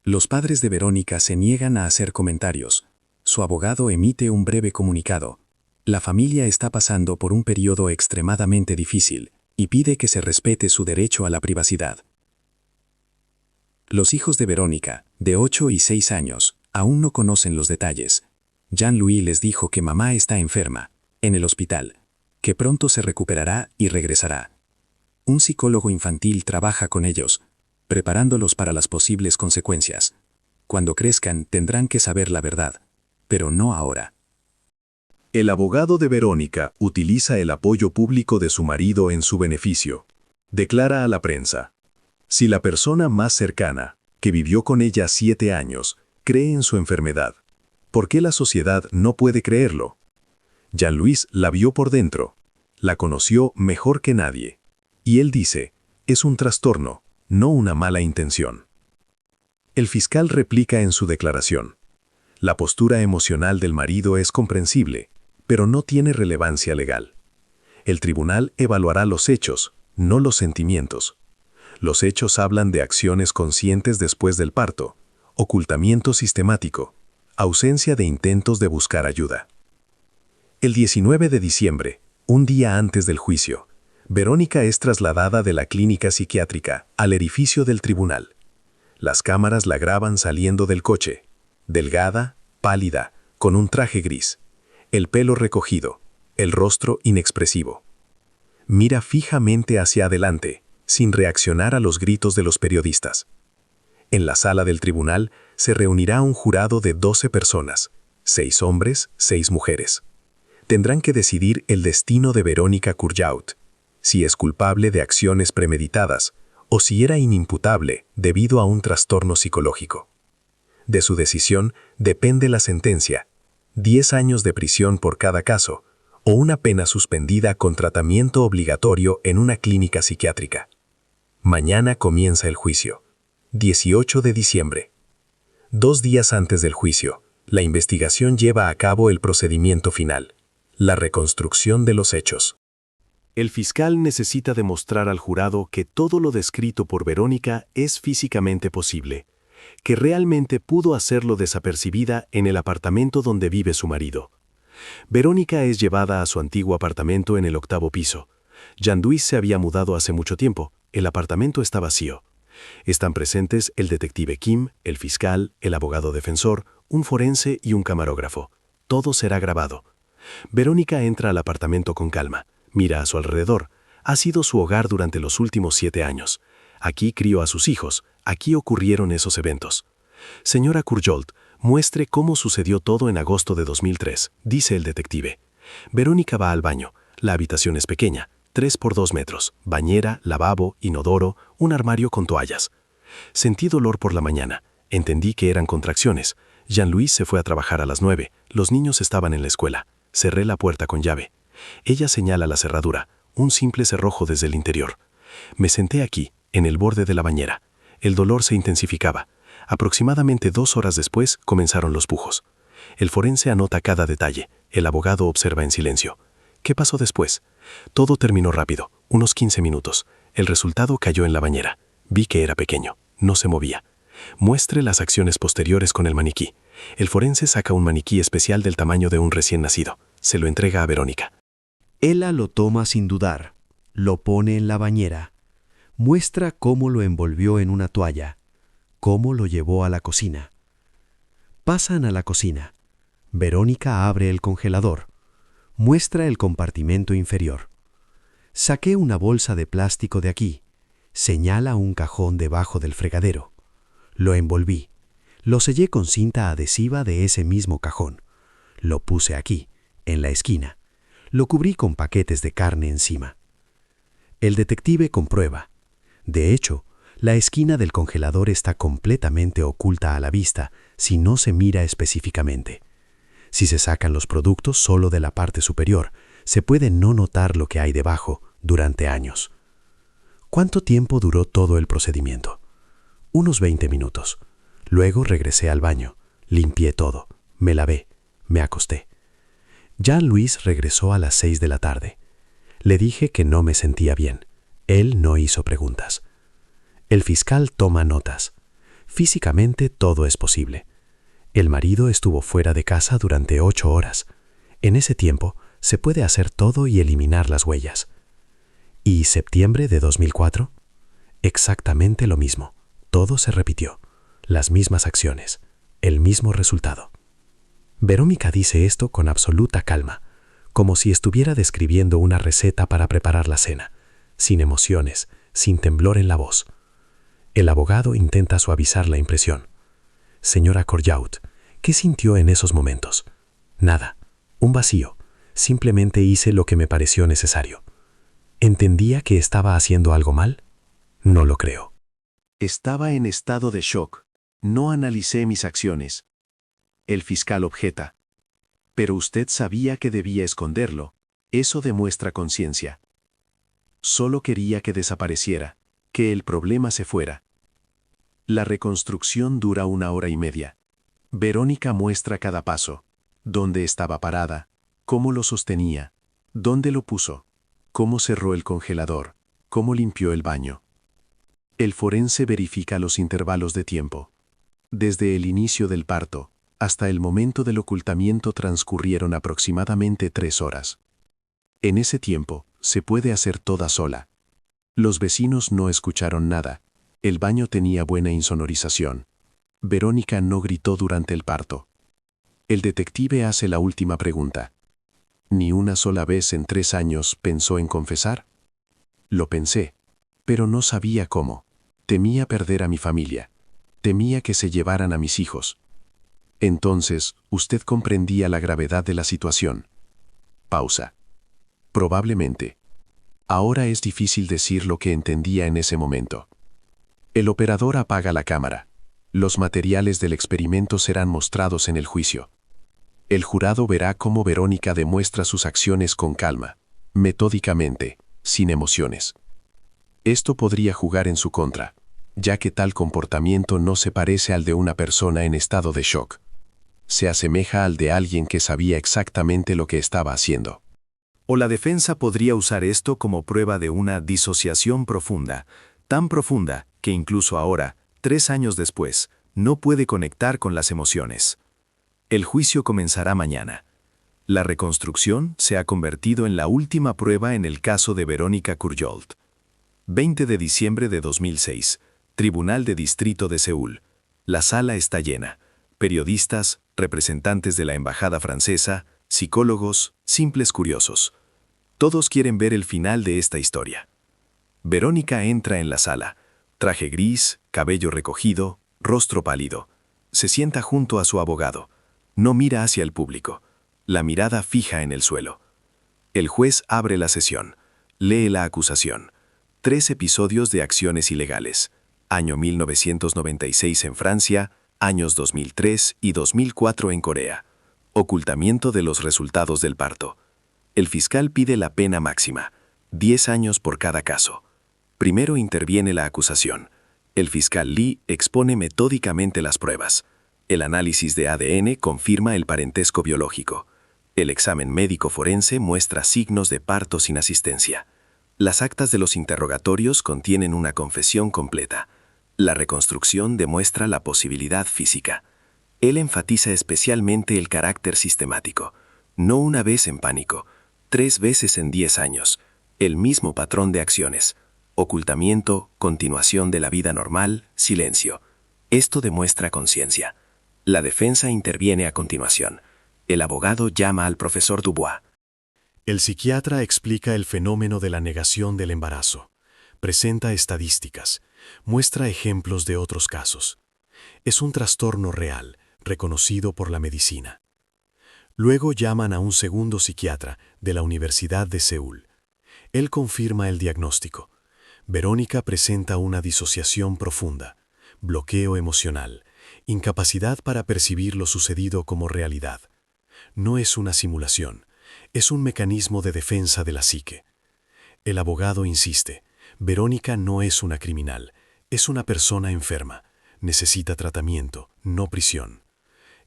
Los padres de Verónica se niegan a hacer comentarios. Su abogado emite un breve comunicado. La familia está pasando por un periodo extremadamente difícil y pide que se respete su derecho a la privacidad. Los hijos de Verónica, de 8 y 6 años, aún no conocen los detalles. Jean-Louis les dijo que mamá está enferma, en el hospital, que pronto se recuperará y regresará. Un psicólogo infantil trabaja con ellos, preparándolos para las posibles consecuencias. Cuando crezcan tendrán que saber la verdad, pero no ahora. El abogado de Verónica utiliza el apoyo público de su marido en su beneficio. Declara a la prensa: si la persona más cercana, que vivió con ella 7 años, cree en su enfermedad, ¿por qué la sociedad no puede creerlo? Jean-Louis la vio por dentro, la conoció mejor que nadie. Y él dice, es un trastorno, no una mala intención. El fiscal replica en su declaración: la postura emocional del marido es comprensible, pero no tiene relevancia legal. El tribunal evaluará los hechos, no los sentimientos. Los hechos hablan de acciones conscientes después del parto, ocultamiento sistemático, ausencia de intentos de buscar ayuda. El 19 de diciembre, un día antes del juicio, Verónica es trasladada de la clínica psiquiátrica al edificio del tribunal. Las cámaras la graban saliendo del coche, delgada, pálida, con un traje gris, el pelo recogido, el rostro inexpresivo. Mira fijamente hacia adelante, sin reaccionar a los gritos de los periodistas. En la sala del tribunal se reunirá un jurado de 12 personas, 6 hombres, 6 mujeres. Tendrán que decidir el destino de Verónica Courjault, si es culpable de acciones premeditadas o si era inimputable debido a un trastorno psicológico. De su decisión depende la sentencia, 10 años de prisión por cada caso o una pena suspendida con tratamiento obligatorio en una clínica psiquiátrica. Mañana comienza el juicio, 18 de diciembre. 2 días antes del juicio, la investigación lleva a cabo el procedimiento final, la reconstrucción de los hechos. El fiscal necesita demostrar al jurado que todo lo descrito por Verónica es físicamente posible, que realmente pudo hacerlo desapercibida en el apartamento donde vive su marido. Verónica es llevada a su antiguo apartamento en el 8º piso. Jean-Louis se había mudado hace mucho tiempo, el apartamento está vacío. Están presentes el detective Kim, el fiscal, el abogado defensor, un forense y un camarógrafo. Todo será grabado. Verónica entra al apartamento con calma. Mira a su alrededor. Ha sido su hogar durante los últimos 7 años. Aquí crió a sus hijos. Aquí ocurrieron esos eventos. Señora Courjault, muestre cómo sucedió todo en agosto de 2003, dice el detective. Verónica va al baño. La habitación es pequeña, 3 por 2 metros. Bañera, lavabo, inodoro, un armario con toallas. Sentí dolor por la mañana. Entendí que eran contracciones. Jean-Louis se fue a trabajar a las 9. Los niños estaban en la escuela. Cerré la puerta con llave. Ella señala la cerradura, un simple cerrojo desde el interior. Me senté aquí, en el borde de la bañera. El dolor se intensificaba. Aproximadamente 2 horas después comenzaron los pujos. El forense anota cada detalle. El abogado observa en silencio. ¿Qué pasó después? Todo terminó rápido, unos 15 minutos. El resultado cayó en la bañera. Vi que era pequeño, no se movía. Muestre las acciones posteriores con el maniquí. El forense saca un maniquí especial del tamaño de un recién nacido. Se lo entrega a Verónica. Ella lo toma sin dudar, lo pone en la bañera, muestra cómo lo envolvió en una toalla, cómo lo llevó a la cocina. Pasan a la cocina. Verónica abre el congelador. Muestra el compartimento inferior. Saqué una bolsa de plástico de aquí. Señala un cajón debajo del fregadero. Lo envolví. Lo sellé con cinta adhesiva de ese mismo cajón. Lo puse aquí, en la esquina. Lo cubrí con paquetes de carne encima. El detective comprueba. De hecho, la esquina del congelador está completamente oculta a la vista si no se mira específicamente. Si se sacan los productos solo de la parte superior, se puede no notar lo que hay debajo durante años. ¿Cuánto tiempo duró todo el procedimiento? Unos 20 minutos. Luego regresé al baño, limpié todo, me lavé, me acosté. Jean-Louis regresó a las 6 de la tarde. Le dije que no me sentía bien. Él no hizo preguntas. El fiscal toma notas. Físicamente todo es posible. El marido estuvo fuera de casa durante 8 horas. En ese tiempo se puede hacer todo y eliminar las huellas. ¿Y septiembre de 2004? Exactamente lo mismo. Todo se repitió. Las mismas acciones. El mismo resultado. Verónica dice esto con absoluta calma, como si estuviera describiendo una receta para preparar la cena, sin emociones, sin temblor en la voz. El abogado intenta suavizar la impresión. Señora Courjault, ¿qué sintió en esos momentos? Nada, un vacío. Simplemente hice lo que me pareció necesario. ¿Entendía que estaba haciendo algo mal? No lo creo. Estaba en estado de shock. No analicé mis acciones. El fiscal objeta. Pero usted sabía que debía esconderlo. Eso demuestra conciencia. Solo quería que desapareciera, que el problema se fuera. La reconstrucción dura 1 hora y media. Verónica muestra cada paso. Dónde estaba parada, cómo lo sostenía, dónde lo puso, cómo cerró el congelador, cómo limpió el baño. El forense verifica los intervalos de tiempo. Desde el inicio del parto hasta el momento del ocultamiento transcurrieron aproximadamente 3 horas. En ese tiempo, se puede hacer toda sola. Los vecinos no escucharon nada. El baño tenía buena insonorización. Verónica no gritó durante el parto. El detective hace la última pregunta. ¿Ni una sola vez en 3 años pensó en confesar? Lo pensé, pero no sabía cómo. Temía perder a mi familia. Temía que se llevaran a mis hijos. Entonces, usted comprendía la gravedad de la situación. Pausa. Probablemente. Ahora es difícil decir lo que entendía en ese momento. El operador apaga la cámara. Los materiales del experimento serán mostrados en el juicio. El jurado verá cómo Verónica demuestra sus acciones con calma, metódicamente, sin emociones. Esto podría jugar en su contra, ya que tal comportamiento no se parece al de una persona en estado de shock. Se asemeja al de alguien que sabía exactamente lo que estaba haciendo. O la defensa podría usar esto como prueba de una disociación profunda, tan profunda que incluso ahora, 3 años después, no puede conectar con las emociones. El juicio comenzará mañana. La reconstrucción se ha convertido en la última prueba en el caso de Verónica Courjault. 20 de diciembre de 2006, Tribunal de Distrito de Seúl. La sala está llena. Periodistas, representantes de la embajada francesa, psicólogos, simples curiosos. Todos quieren ver el final de esta historia. Verónica entra en la sala. Traje gris, cabello recogido, rostro pálido. Se sienta junto a su abogado. No mira hacia el público. La mirada fija en el suelo. El juez abre la sesión. Lee la acusación. 3 episodios de acciones ilegales. Año 1996 en Francia, años 2003 y 2004 en Corea. Ocultamiento de los resultados del parto. El fiscal pide la pena máxima, 10 años por cada caso. Primero interviene la acusación. El fiscal Lee expone metódicamente las pruebas. El análisis de ADN confirma el parentesco biológico. El examen médico forense muestra signos de parto sin asistencia. Las actas de los interrogatorios contienen una confesión completa. La reconstrucción demuestra la posibilidad física. Él enfatiza especialmente el carácter sistemático. No una vez en pánico, 3 veces en 10 años. El mismo patrón de acciones. Ocultamiento, continuación de la vida normal, silencio. Esto demuestra conciencia. La defensa interviene a continuación. El abogado llama al profesor Dubois. El psiquiatra explica el fenómeno de la negación del embarazo. Presenta estadísticas. Muestra ejemplos de otros casos. Es un trastorno real, reconocido por la medicina. Luego llaman a un segundo psiquiatra de la Universidad de Seúl. Él confirma el diagnóstico. Verónica presenta una disociación profunda, bloqueo emocional, incapacidad para percibir lo sucedido como realidad. No es una simulación, es un mecanismo de defensa de la psique. El abogado insiste, Verónica no es una criminal, es una persona enferma, necesita tratamiento, no prisión.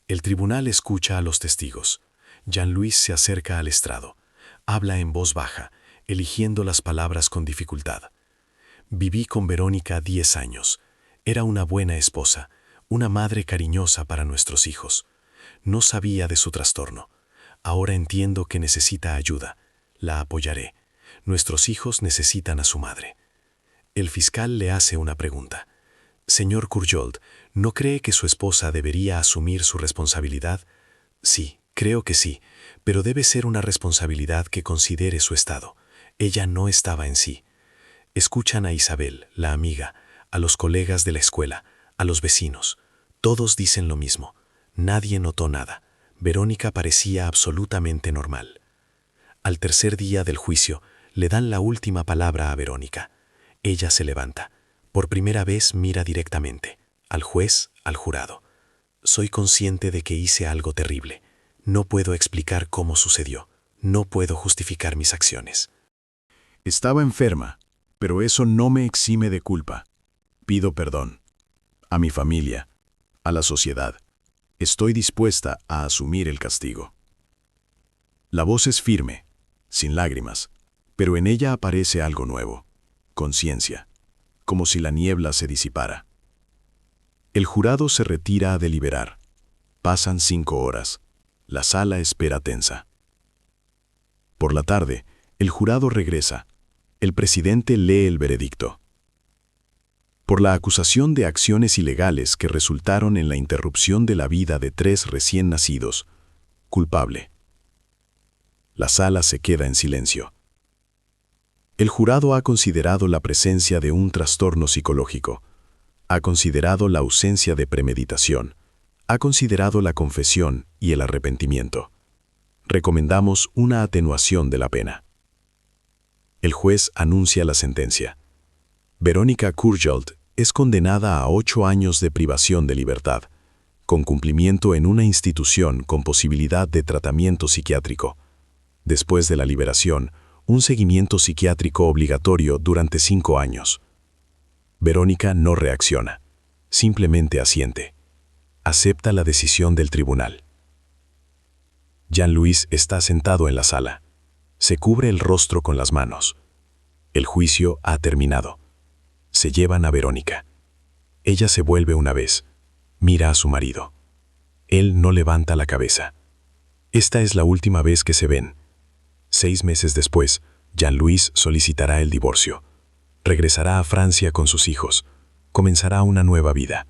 El tribunal escucha a los testigos. Jean-Louis se acerca al estrado. Habla en voz baja, eligiendo las palabras con dificultad. Viví con Verónica 10 años. Era una buena esposa, una madre cariñosa para nuestros hijos. No sabía de su trastorno. Ahora entiendo que necesita ayuda. La apoyaré. Nuestros hijos necesitan a su madre. El fiscal le hace una pregunta. Señor Courjault, ¿no cree que su esposa debería asumir su responsabilidad? Sí, creo que sí, pero debe ser una responsabilidad que considere su estado. Ella no estaba en sí. Escuchan a Isabel, la amiga, a los colegas de la escuela, a los vecinos. Todos dicen lo mismo. Nadie notó nada. Verónica parecía absolutamente normal. Al tercer día del juicio, le dan la última palabra a Verónica. Ella se levanta. Por primera vez mira directamente, al juez, al jurado. Soy consciente de que hice algo terrible. No puedo explicar cómo sucedió. No puedo justificar mis acciones. Estaba enferma, pero eso no me exime de culpa. Pido perdón. A mi familia, a la sociedad. Estoy dispuesta a asumir el castigo. La voz es firme, sin lágrimas, pero en ella aparece algo nuevo. Conciencia. Como si la niebla se disipara. El jurado se retira a deliberar. Pasan 5 horas. La sala espera tensa. Por la tarde, el jurado regresa. El presidente lee el veredicto. Por la acusación de acciones ilegales que resultaron en la interrupción de la vida de 3 recién nacidos, culpable. La sala se queda en silencio. El jurado ha considerado la presencia de un trastorno psicológico, ha considerado la ausencia de premeditación, ha considerado la confesión y el arrepentimiento. Recomendamos una atenuación de la pena. El juez anuncia la sentencia. Verónica Courjault es condenada a 8 años de privación de libertad, con cumplimiento en una institución con posibilidad de tratamiento psiquiátrico. Después de la liberación, un seguimiento psiquiátrico obligatorio durante 5 años. Verónica no reacciona, simplemente asiente. Acepta la decisión del tribunal. Jean-Louis está sentado en la sala. Se cubre el rostro con las manos. El juicio ha terminado. Se llevan a Verónica. Ella se vuelve una vez. Mira a su marido. Él no levanta la cabeza. Esta es la última vez que se ven. 6 meses después, Jean-Louis solicitará el divorcio. Regresará a Francia con sus hijos. Comenzará una nueva vida.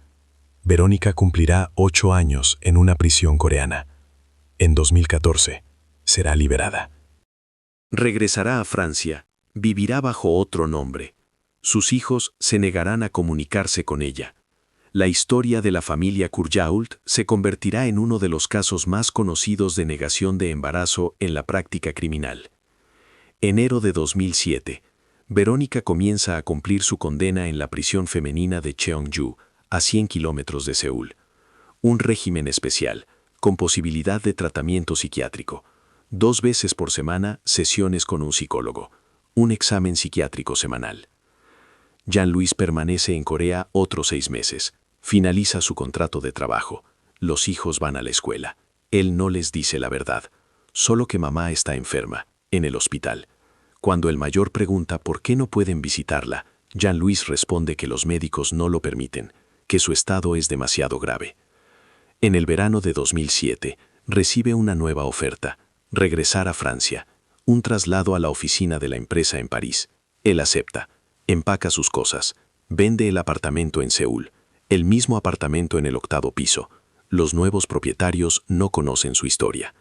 Verónica cumplirá 8 años en una prisión coreana. En 2014, será liberada. Regresará a Francia, vivirá bajo otro nombre. Sus hijos se negarán a comunicarse con ella. La historia de la familia Courjault se convertirá en uno de los casos más conocidos de negación de embarazo en la práctica criminal. Enero de 2007, Verónica comienza a cumplir su condena en la prisión femenina de Cheongju, a 100 kilómetros de Seúl. Un régimen especial, con posibilidad de tratamiento psiquiátrico. 2 veces por semana, sesiones con un psicólogo. Un examen psiquiátrico semanal. Jean-Louis permanece en Corea otros 6 meses. Finaliza su contrato de trabajo. Los hijos van a la escuela. Él no les dice la verdad. Solo que mamá está enferma, en el hospital. Cuando el mayor pregunta por qué no pueden visitarla, Jean-Louis responde que los médicos no lo permiten, que su estado es demasiado grave. En el verano de 2007, recibe una nueva oferta, regresar a Francia, un traslado a la oficina de la empresa en París. Él acepta, empaca sus cosas, vende el apartamento en Seúl, el mismo apartamento en el 8º piso, Los nuevos propietarios no conocen su historia.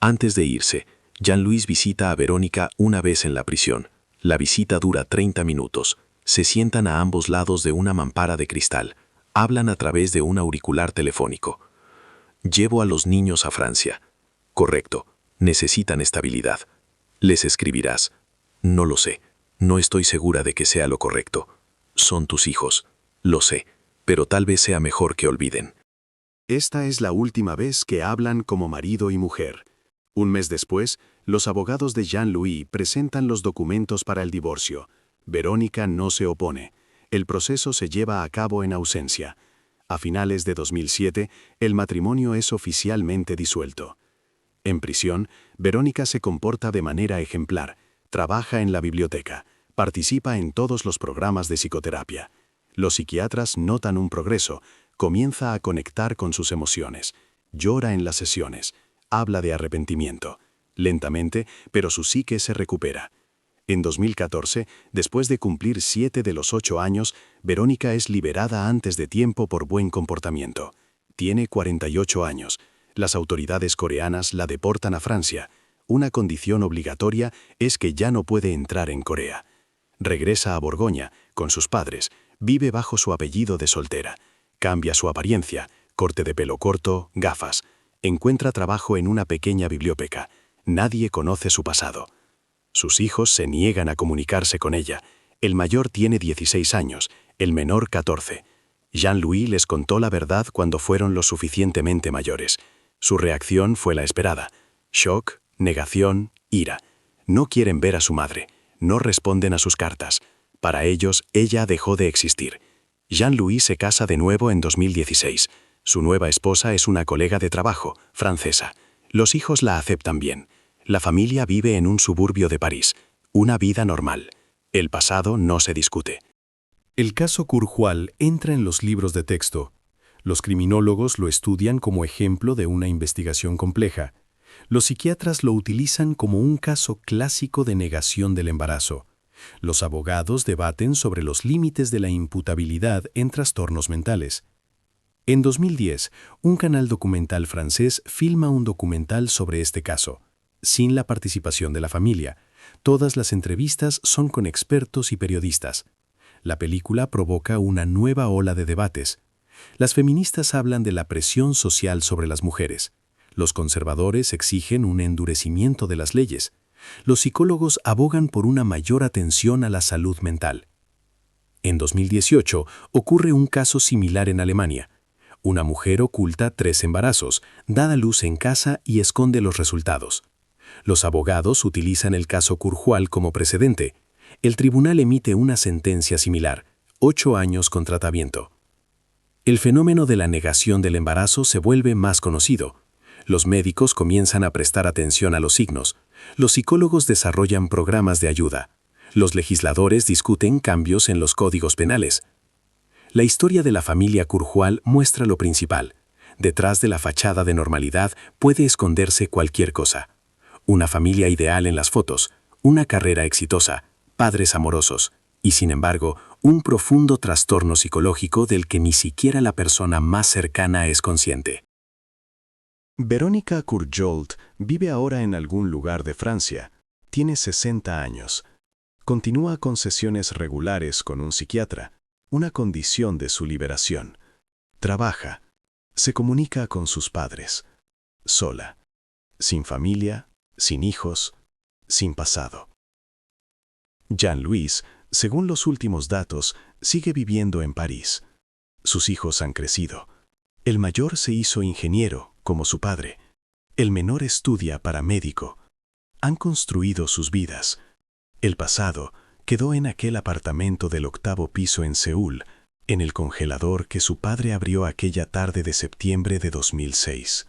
Antes de irse, Jean-Louis visita a Verónica una vez en la prisión. La visita dura 30 minutos. Se sientan a ambos lados de una mampara de cristal. Hablan a través de un auricular telefónico. Llevo a los niños a Francia. Correcto. Necesitan estabilidad. Les escribirás. No lo sé. No estoy segura de que sea lo correcto. Son tus hijos. Lo sé. Pero tal vez sea mejor que olviden. Esta es la última vez que hablan como marido y mujer. Un mes después, los abogados de Jean-Louis presentan los documentos para el divorcio. Verónica no se opone. El proceso se lleva a cabo en ausencia. A finales de 2007, el matrimonio es oficialmente disuelto. En prisión, Verónica se comporta de manera ejemplar, trabaja en la biblioteca, participa en todos los programas de psicoterapia. Los psiquiatras notan un progreso, comienza a conectar con sus emociones, llora en las sesiones, habla de arrepentimiento. Lentamente, pero su psique se recupera. En 2014, después de cumplir 7 de los 8 años, Verónica es liberada antes de tiempo por buen comportamiento. Tiene 48 años. Las autoridades coreanas la deportan a Francia. Una condición obligatoria es que ya no puede entrar en Corea. Regresa a Borgoña, con sus padres, vive bajo su apellido de soltera. Cambia su apariencia, corte de pelo corto, gafas. Encuentra trabajo en una pequeña biblioteca. Nadie conoce su pasado. Sus hijos se niegan a comunicarse con ella. El mayor tiene 16 años, el menor 14. Jean-Louis les contó la verdad cuando fueron lo suficientemente mayores. Su reacción fue la esperada. Shock, negación, ira. No quieren ver a su madre. No responden a sus cartas. Para ellos, ella dejó de existir. Jean-Louis se casa de nuevo en 2016. Su nueva esposa es una colega de trabajo, francesa. Los hijos la aceptan bien. La familia vive en un suburbio de París. Una vida normal. El pasado no se discute. El caso Kurjual entra en los libros de texto. Los criminólogos lo estudian como ejemplo de una investigación compleja. Los psiquiatras lo utilizan como un caso clásico de negación del embarazo. Los abogados debaten sobre los límites de la imputabilidad en trastornos mentales. En 2010, un canal documental francés filma un documental sobre este caso, sin la participación de la familia. Todas las entrevistas son con expertos y periodistas. La película provoca una nueva ola de debates. Las feministas hablan de la presión social sobre las mujeres. Los conservadores exigen un endurecimiento de las leyes. Los psicólogos abogan por una mayor atención a la salud mental. En 2018 ocurre un caso similar en Alemania. Una mujer oculta 3 embarazos, da a luz en casa y esconde los resultados. Los abogados utilizan el caso Kurjual como precedente. El tribunal emite una sentencia similar, 8 años con tratamiento. El fenómeno de la negación del embarazo se vuelve más conocido. Los médicos comienzan a prestar atención a los signos. Los psicólogos desarrollan programas de ayuda. Los legisladores discuten cambios en los códigos penales. La historia de la familia Kurjual muestra lo principal. Detrás de la fachada de normalidad puede esconderse cualquier cosa. Una familia ideal en las fotos, una carrera exitosa, padres amorosos y, sin embargo, un profundo trastorno psicológico del que ni siquiera la persona más cercana es consciente. Verónica Kurjolt vive ahora en algún lugar de Francia. Tiene 60 años. Continúa con sesiones regulares con un psiquiatra, una condición de su liberación. Trabaja. Se comunica con sus padres. Sola. Sin familia, sin hijos, sin pasado. Jean-Louis, según los últimos datos, sigue viviendo en París. Sus hijos han crecido. El mayor se hizo ingeniero, como su padre. El menor estudia para médico. Han construido sus vidas. El pasado quedó en aquel apartamento del 8º piso en Seúl, en el congelador que su padre abrió aquella tarde de septiembre de 2006.